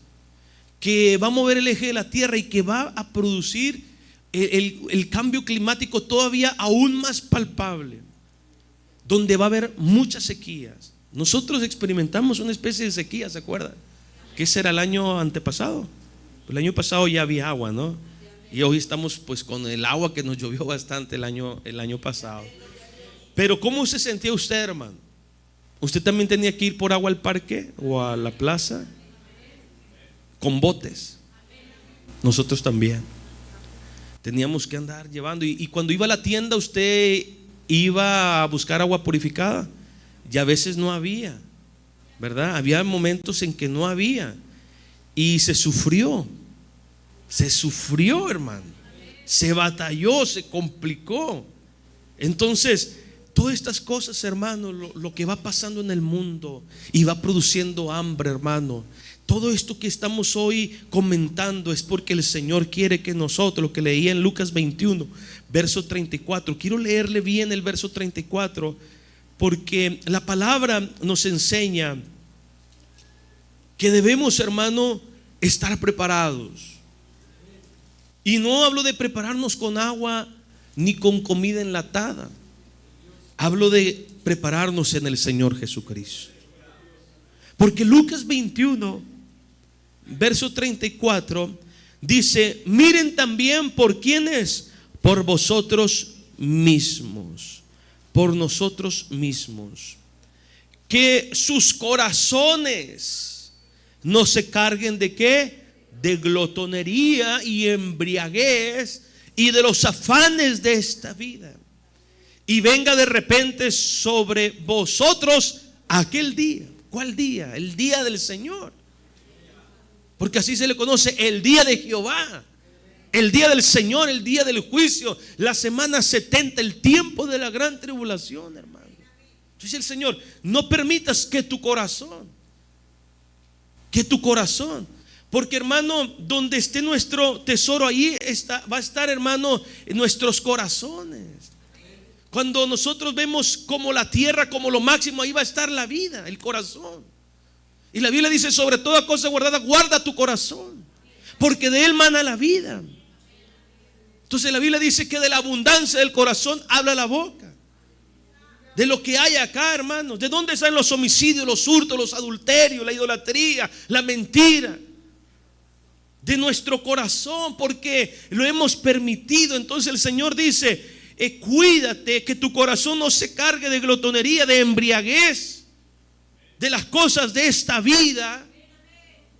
A: que va a mover el eje de la tierra y que va a producir el cambio climático todavía aún más palpable, donde va a haber muchas sequías. Nosotros experimentamos una especie de sequía, ¿se acuerdan? Que ese era el año antepasado. El año pasado ya había agua, ¿no? Y hoy estamos pues con el agua que nos llovió bastante el año pasado. Pero ¿cómo se sentía usted, hermano? ¿Usted también tenía que ir por agua al parque o a la plaza? Con botes. Nosotros también teníamos que andar llevando. Y cuando iba a la tienda, usted iba a buscar agua purificada, y a veces no había, ¿verdad? Había momentos en que no había, y se sufrió, hermano. Se batalló, se complicó. Entonces todas estas cosas, hermano, lo que va pasando en el mundo y va produciendo hambre, hermano. Todo esto que estamos hoy comentando es porque el Señor quiere que nosotros, lo que leía en Lucas 21, verso 34, quiero leerle bien el verso 34, porque la palabra nos enseña que debemos, hermano, estar preparados. Y no hablo de prepararnos con agua ni con comida enlatada. Hablo de prepararnos en el Señor Jesucristo. Porque Lucas 21, verso 34, dice: miren también por quiénes, por vosotros mismos, por nosotros mismos, que sus corazones no se carguen de ¿qué? De glotonería y embriaguez y de los afanes de esta vida, y venga de repente sobre vosotros aquel día. ¿Cuál día? El día del Señor, porque así se le conoce, el día de Jehová, el día del Señor, el día del juicio, la semana 70, el tiempo de la gran tribulación, hermano. Dice el Señor: no permitas que tu corazón, porque, hermano, donde esté nuestro tesoro, ahí va a estar, hermano, en nuestros corazones. Cuando nosotros vemos como la tierra como lo máximo, ahí va a estar la vida, el corazón. Y la Biblia dice: sobre toda cosa guardada, guarda tu corazón, porque de él mana la vida. Entonces la Biblia dice que de la abundancia del corazón habla la boca. De lo que hay acá, hermanos. ¿De dónde salen los homicidios, los hurtos, los adulterios, la idolatría, la mentira? De nuestro corazón, porque lo hemos permitido. Entonces el Señor dice: cuídate que tu corazón no se cargue de glotonería, de embriaguez, de las cosas de esta vida.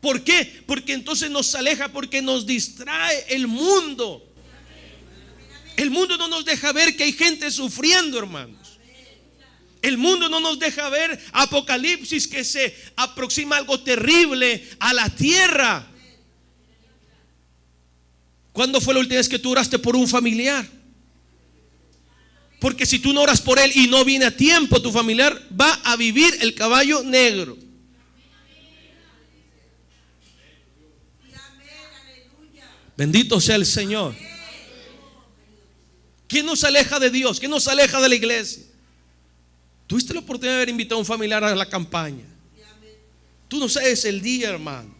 A: ¿Por qué? Porque entonces nos aleja, porque nos distrae el mundo. El mundo no nos deja ver que hay gente sufriendo, hermanos. El mundo no nos deja ver Apocalipsis, que se aproxima algo terrible a la tierra. ¿Cuándo fue la última vez que tú oraste por un familiar? Porque si tú no oras por él y no viene a tiempo, tu familiar va a vivir el caballo negro. Bendito sea el Señor. ¿Quién nos aleja de Dios? ¿Quién nos aleja de la iglesia? Tuviste la oportunidad de haber invitado a un familiar a la campaña. Tú no sabes el día, hermano.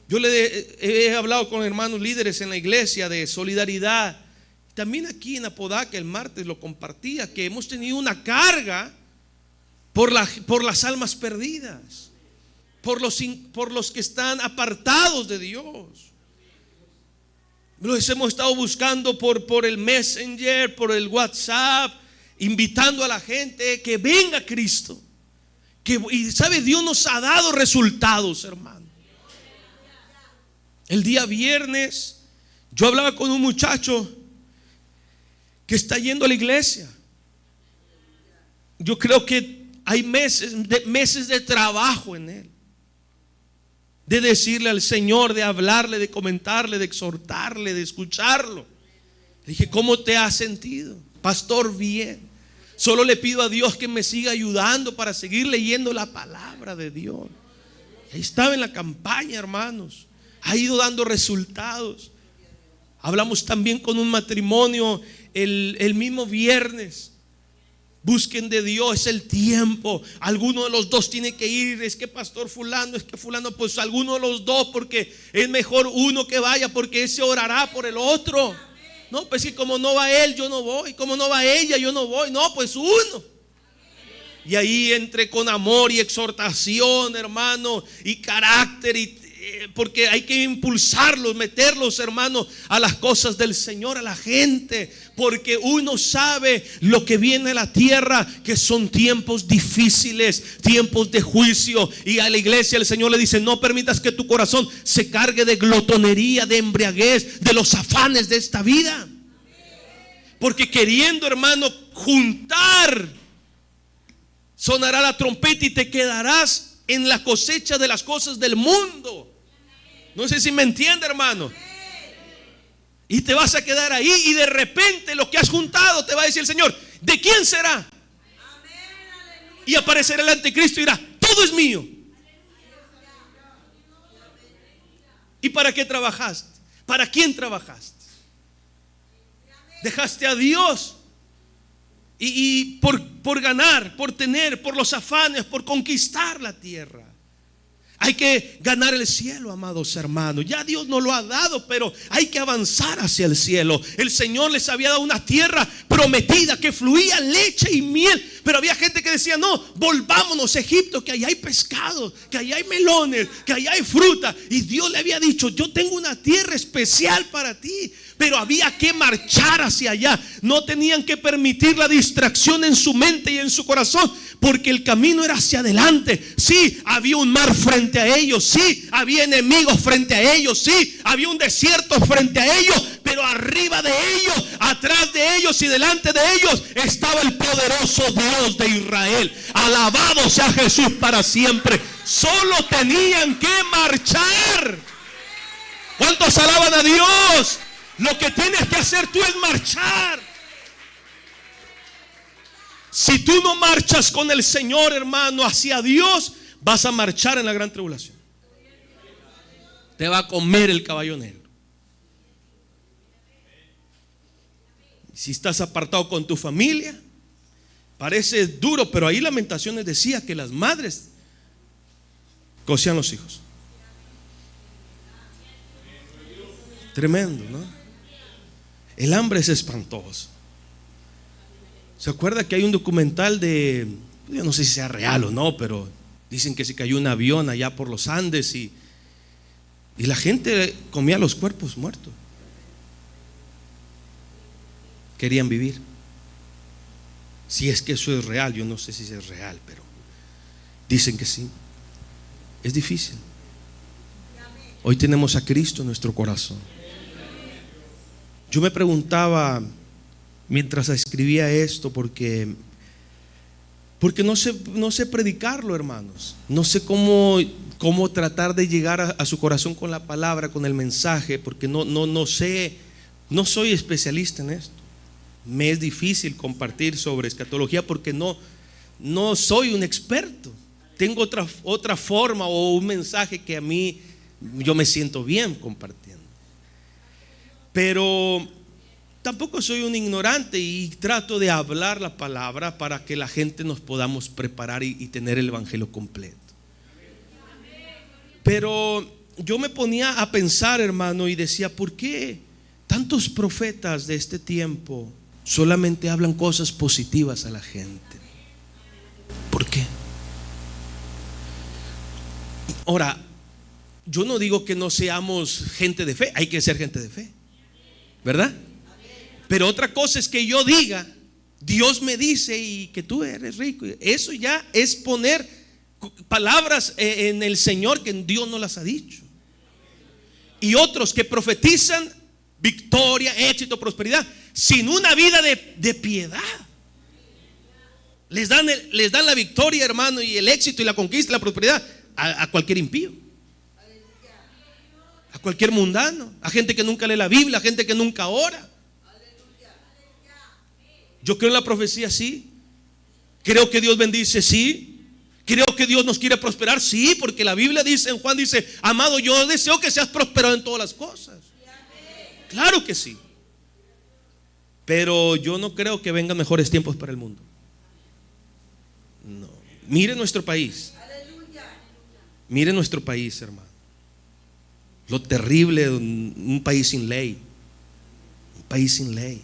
A: Yo he hablado con hermanos líderes en la iglesia de solidaridad. También aquí en Apodaca el martes lo compartía, que hemos tenido una carga por las almas perdidas, por los que están apartados de Dios. Los hemos estado buscando por el Messenger, por el WhatsApp, invitando a la gente que venga a Cristo. Y sabe, Dios nos ha dado resultados, hermano. El día viernes yo hablaba con un muchacho que está yendo a la iglesia. Yo creo que hay meses de trabajo en él. De decirle al Señor, de hablarle, de comentarle, de exhortarle, de escucharlo. Le dije, ¿cómo te has sentido? Pastor, bien. Solo le pido a Dios que me siga ayudando para seguir leyendo la palabra de Dios. Ahí estaba en la campaña, hermanos. Ha ido dando resultados. Hablamos también con un matrimonio el mismo viernes. Busquen de Dios, es el tiempo. Alguno de los dos tiene que ir. Es que pastor fulano, es que fulano, pues alguno de los dos, porque es mejor uno que vaya, porque ese orará por el otro. No, pues que como no va él, yo no voy. Como no va ella, yo no voy. No, pues uno. Y ahí entre con amor y exhortación, hermano, y carácter, porque hay que impulsarlos, meterlos, hermano, a las cosas del Señor, a la gente, porque uno sabe lo que viene a la tierra, que son tiempos difíciles, tiempos de juicio. Y a la iglesia el Señor le dice: no permitas que tu corazón se cargue de glotonería, de embriaguez, de los afanes de esta vida, porque queriendo, hermano, juntar, sonará la trompeta y te quedarás en la cosecha de las cosas del mundo. No sé si me entiende, hermano. Y te vas a quedar ahí, y de repente lo que has juntado, te va a decir el Señor: ¿de quién será? Y aparecerá el anticristo y dirá: todo es mío. ¿Y para qué trabajaste? ¿Para quién trabajaste? Dejaste a Dios y por ganar, por tener, por los afanes, por conquistar la tierra. Hay que ganar el cielo, amados hermanos. Ya Dios nos lo ha dado, pero hay que avanzar hacia el cielo. El Señor les había dado una tierra prometida que fluía leche y miel, pero había gente que decía: no, volvámonos a Egipto, que allá hay pescado, que allá hay melones, que allá hay fruta. Y Dios le había dicho: yo tengo una tierra especial para ti. Pero había que marchar hacia allá. No tenían que permitir la distracción en su mente y en su corazón, porque el camino era hacia adelante. Sí, había un mar frente a ellos. Sí, había enemigos frente a ellos. Sí, había un desierto frente a ellos. Pero arriba de ellos, atrás de ellos y delante de ellos estaba el poderoso Dios de Israel. Alabado sea Jesús para siempre. Solo tenían que marchar. ¿Cuántos alaban a Dios? Lo que tienes que hacer tú es marchar. Si tú no marchas con el Señor, hermano, hacia Dios, vas a marchar en la gran tribulación. Te va a comer el caballo negro. Si estás apartado con tu familia, parece duro, pero ahí Lamentaciones decía que las madres cosían los hijos. Tremendo, ¿no? El hambre es espantoso. ¿Se acuerda que hay un documental de, yo no sé si sea real o no, pero dicen que se cayó un avión allá por los Andes y la gente comía los cuerpos muertos? Querían vivir. Si es que eso es real, yo no sé si es real, pero dicen que sí. Es difícil. Hoy tenemos a Cristo en nuestro corazón. Yo me preguntaba mientras escribía esto, porque no sé predicarlo, hermanos. No sé cómo tratar de llegar a su corazón con la palabra, con el mensaje, porque no sé, no soy especialista en esto. Me es difícil compartir sobre escatología porque no soy un experto. Tengo otra forma o un mensaje que a mí yo me siento bien compartiendo. Pero tampoco soy un ignorante y trato de hablar la palabra para que la gente nos podamos preparar y tener el evangelio completo. Pero yo me ponía a pensar, hermano, y decía: ¿por qué tantos profetas de este tiempo solamente hablan cosas positivas a la gente? ¿Por qué? Ahora, yo no digo que no seamos gente de fe, hay que ser gente de fe, ¿verdad? Pero otra cosa es que yo diga: Dios me dice y que tú eres rico. Eso ya es poner palabras en el Señor que Dios no las ha dicho. Y otros que profetizan victoria, éxito, prosperidad, sin una vida de piedad. Les dan la victoria, hermano, y el éxito y la conquista y la prosperidad a cualquier impío, a cualquier mundano, a gente que nunca lee la Biblia, a gente que nunca ora. Yo creo en la profecía, sí. Creo que Dios bendice, sí. Creo que Dios nos quiere prosperar, sí, porque la Biblia dice, en Juan dice: amado, yo deseo que seas prosperado en todas las cosas. Claro que sí. Pero yo no creo que vengan mejores tiempos para el mundo. No. Mire nuestro país. Mire nuestro país, hermano. Lo terrible de un país sin ley. Un país sin ley.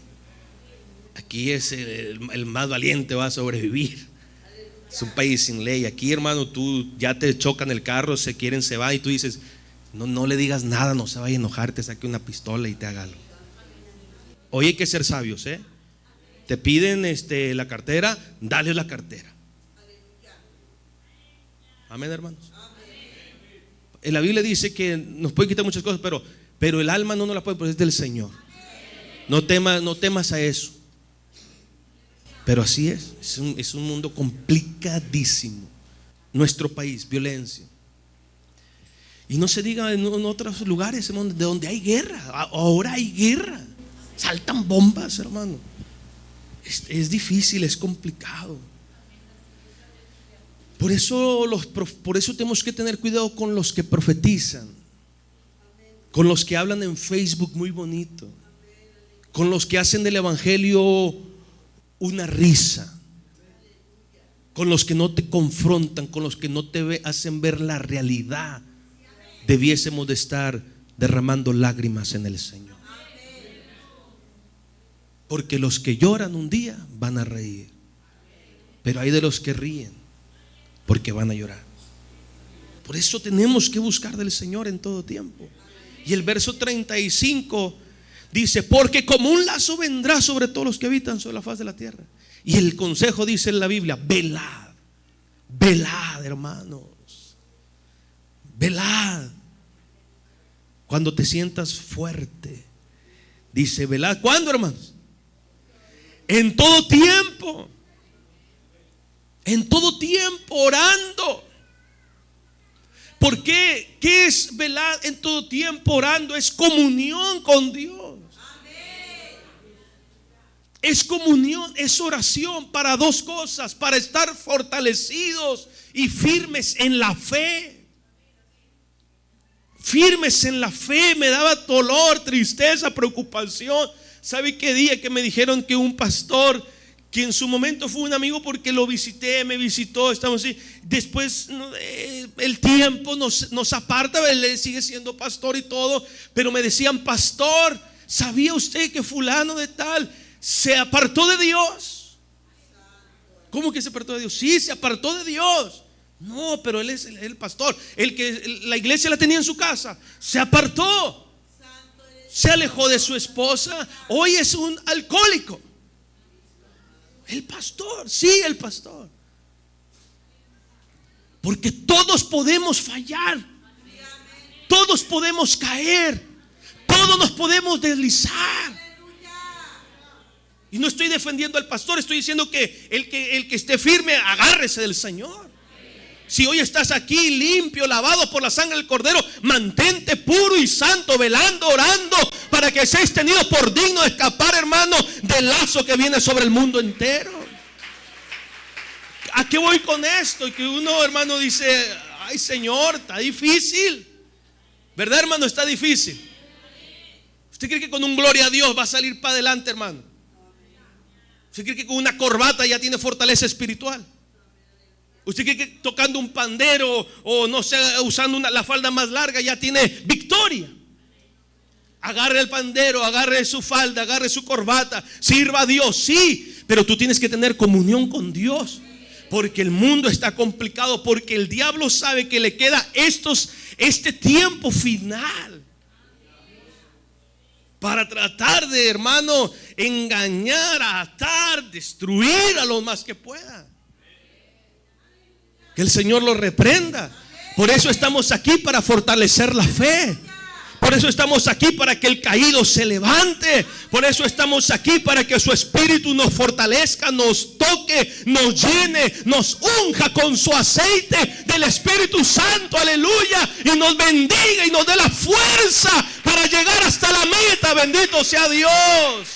A: Aquí es el más valiente va a sobrevivir. Es un país sin ley. Aquí, hermano, tú ya te chocan el carro, se van y tú dices: no le digas nada, no se vaya a enojar, te saque una pistola y te haga algo. Hoy hay que ser sabios, ¿eh? Te piden la cartera, dale la cartera. Amén, hermanos. En la Biblia dice que nos puede quitar muchas cosas, pero el alma no nos la puede, porque es del Señor. No temas a eso. Pero así es un mundo complicadísimo. Nuestro país, violencia. Y no se diga en otros lugares de donde hay guerra. Ahora hay guerra. Saltan bombas, hermano. Es difícil, es complicado. Por eso tenemos que tener cuidado con los que profetizan, con los que hablan en Facebook muy bonito, con los que hacen del evangelio una risa, con los que no te confrontan, con los que no te hacen ver la realidad. Debiésemos de estar derramando lágrimas en el Señor, porque los que lloran un día van a reír, pero hay de los que ríen porque van a llorar. Por eso tenemos que buscar del Señor en todo tiempo. Y el verso 35 dice: porque como un lazo vendrá sobre todos los que habitan sobre la faz de la tierra. Y el consejo dice en la Biblia: velad, velad, hermanos, velad. Cuando te sientas fuerte, dice: velad. ¿Cuándo, hermanos? En todo tiempo. En todo tiempo orando. ¿Por qué? ¿Qué es velar en todo tiempo orando? Es comunión con Dios. Es comunión, es oración para dos cosas: para estar fortalecidos y firmes en la fe. Firmes en la fe. Me daba dolor, tristeza, preocupación. ¿Sabe qué día que me dijeron que un pastor, que en su momento fue un amigo porque lo visité, me visitó, estamos así, después el tiempo nos aparta, él sigue siendo pastor y todo, pero me decían: pastor, ¿sabía usted que fulano de tal se apartó de Dios? ¿Cómo que se apartó de Dios? Sí, se apartó de Dios. No, pero él es el pastor, el que la iglesia la tenía en su casa, se apartó, se alejó de su esposa, hoy es un alcohólico. El pastor, sí, el pastor. Porque todos podemos fallar, todos podemos caer, todos nos podemos deslizar. Y no estoy defendiendo al pastor, estoy diciendo que el que esté firme, agárrese del Señor. Si hoy estás aquí limpio, lavado por la sangre del Cordero, mantente puro y santo, velando, orando, para que seas tenido por digno de escapar, hermano, del lazo que viene sobre el mundo entero. ¿A qué voy con esto? Y que uno, hermano, dice: ay, Señor, está difícil. ¿Verdad, hermano? Está difícil. ¿Usted cree que con un gloria a Dios va a salir para adelante, hermano? ¿Usted cree que con una corbata ya tiene fortaleza espiritual? ¿Usted cree que tocando un pandero o no sé, usando la falda más larga ya tiene victoria? Agarre el pandero, agarre su falda, agarre su corbata, sirva a Dios, sí, pero tú tienes que tener comunión con Dios, porque el mundo está complicado, porque el diablo sabe que le queda este tiempo final para tratar de, hermano, engañar, atar, destruir a los más que pueda. Que el Señor lo reprenda. Por eso estamos aquí, para fortalecer la fe, Por eso estamos aquí, para que el caído se levante. Por eso estamos aquí, para que su espíritu nos fortalezca, nos toque, nos llene, nos unja con su aceite del Espíritu Santo, aleluya, y nos bendiga y nos dé la fuerza para llegar hasta la meta. Bendito sea Dios.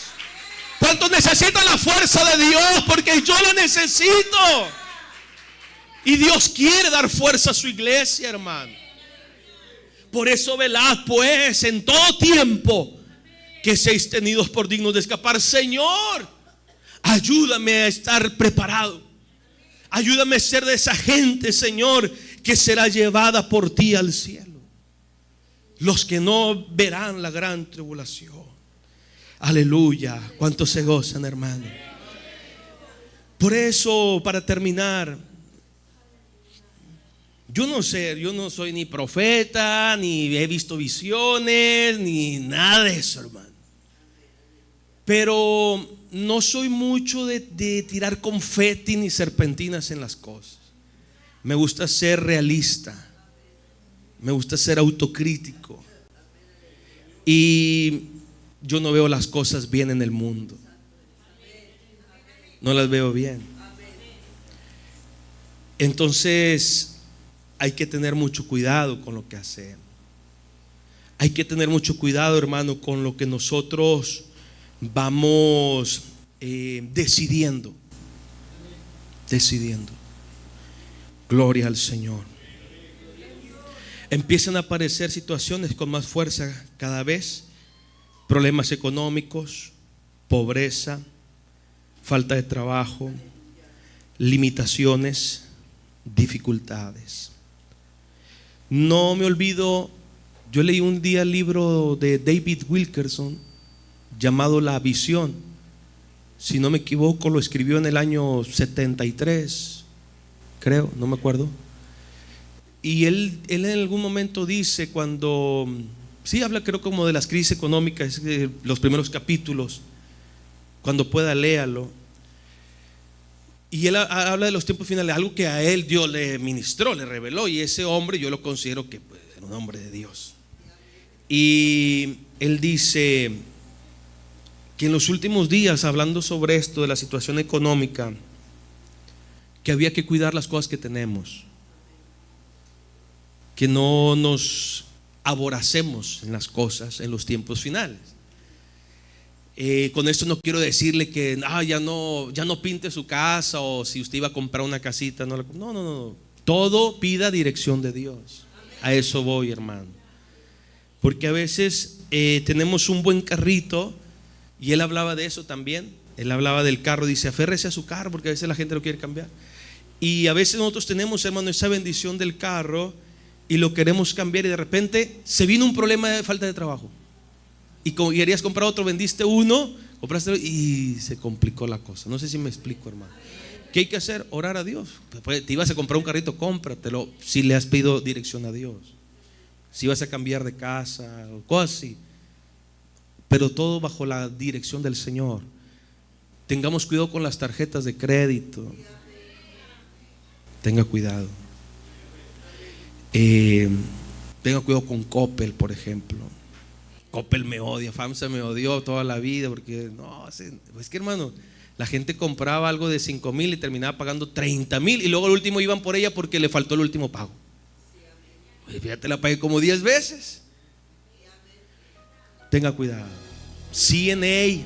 A: ¿Cuántos necesitan la fuerza de Dios? Porque yo la necesito. Y Dios quiere dar fuerza a su iglesia, hermano. Por eso velad pues en todo tiempo, que seáis tenidos por dignos de escapar. Señor, ayúdame a estar preparado. Ayúdame a ser de esa gente, Señor, que será llevada por ti al cielo. Los que no verán la gran tribulación. Aleluya. ¿Cuántos se gozan, hermano? Por eso, para terminar, yo no sé, yo no soy ni profeta, ni he visto visiones, ni nada de eso, hermano. Pero no soy mucho de tirar confeti ni serpentinas en las cosas. Me gusta ser realista. Me gusta ser autocrítico. Y yo no veo las cosas bien en el mundo. No las veo bien. Entonces hay que tener mucho cuidado con lo que hacemos. Hay que tener mucho cuidado, hermano, con lo que nosotros vamos decidiendo. Gloria al Señor. Empiezan a aparecer situaciones con más fuerza cada vez. Problemas económicos, pobreza, falta de trabajo, limitaciones, dificultades. No me olvido, yo leí un día el libro de David Wilkerson llamado La Visión. Si no me equivoco, lo escribió en el año 73, creo, no me acuerdo. Y él en algún momento dice, cuando sí habla, creo, como de las crisis económicas, los primeros capítulos, cuando pueda léalo. Y él habla de los tiempos finales, algo que a él Dios le ministró, le reveló. Y ese hombre yo lo considero que era un hombre de Dios. Y él dice que en los últimos días, hablando sobre esto de la situación económica, que había que cuidar las cosas que tenemos, que no nos aboracemos en las cosas en los tiempos finales. Con esto no quiero decirle que ya no pinte su casa, o si usted iba a comprar una casita, no. Todo pida dirección de Dios. A eso voy, hermano. Porque a veces tenemos un buen carrito, y él hablaba de eso también. Él hablaba del carro, dice: aférrese a su carro, porque a veces la gente lo quiere cambiar. Y a veces nosotros tenemos, hermano, esa bendición del carro y lo queremos cambiar, y de repente se vino un problema de falta de trabajo. Y como querías comprar otro, vendiste uno, compraste otro, y se complicó la cosa. No sé si me explico, hermano. ¿Qué hay que hacer? Orar a Dios. Te ibas a comprar un carrito, cómpratelo, si le has pedido dirección a Dios. Si vas a cambiar de casa o cosas así, pero todo bajo la dirección del Señor. Tengamos cuidado con las tarjetas de crédito. Tenga cuidado. Tenga cuidado con Coppel, por ejemplo. Coppel me odia, FAMSA me odió toda la vida, porque es que, hermano, la gente compraba algo de 5,000 y terminaba pagando 30,000, y luego al último iban por ella porque le faltó el último pago. Oye, fíjate, la pagué como 10 veces. Tenga cuidado. CNA,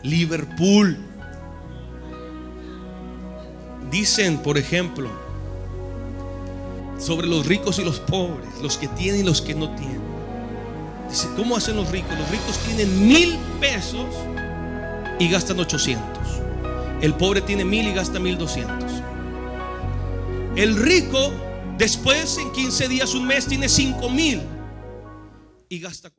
A: Liverpool, dicen, por ejemplo, sobre los ricos y los pobres, los que tienen y los que no tienen. Dice: ¿cómo hacen los ricos? Los ricos tienen 1,000 pesos y gastan 800. El pobre tiene 1,000 y gasta 1,200. El rico, después, en 15 días, un mes, tiene 5,000 y gasta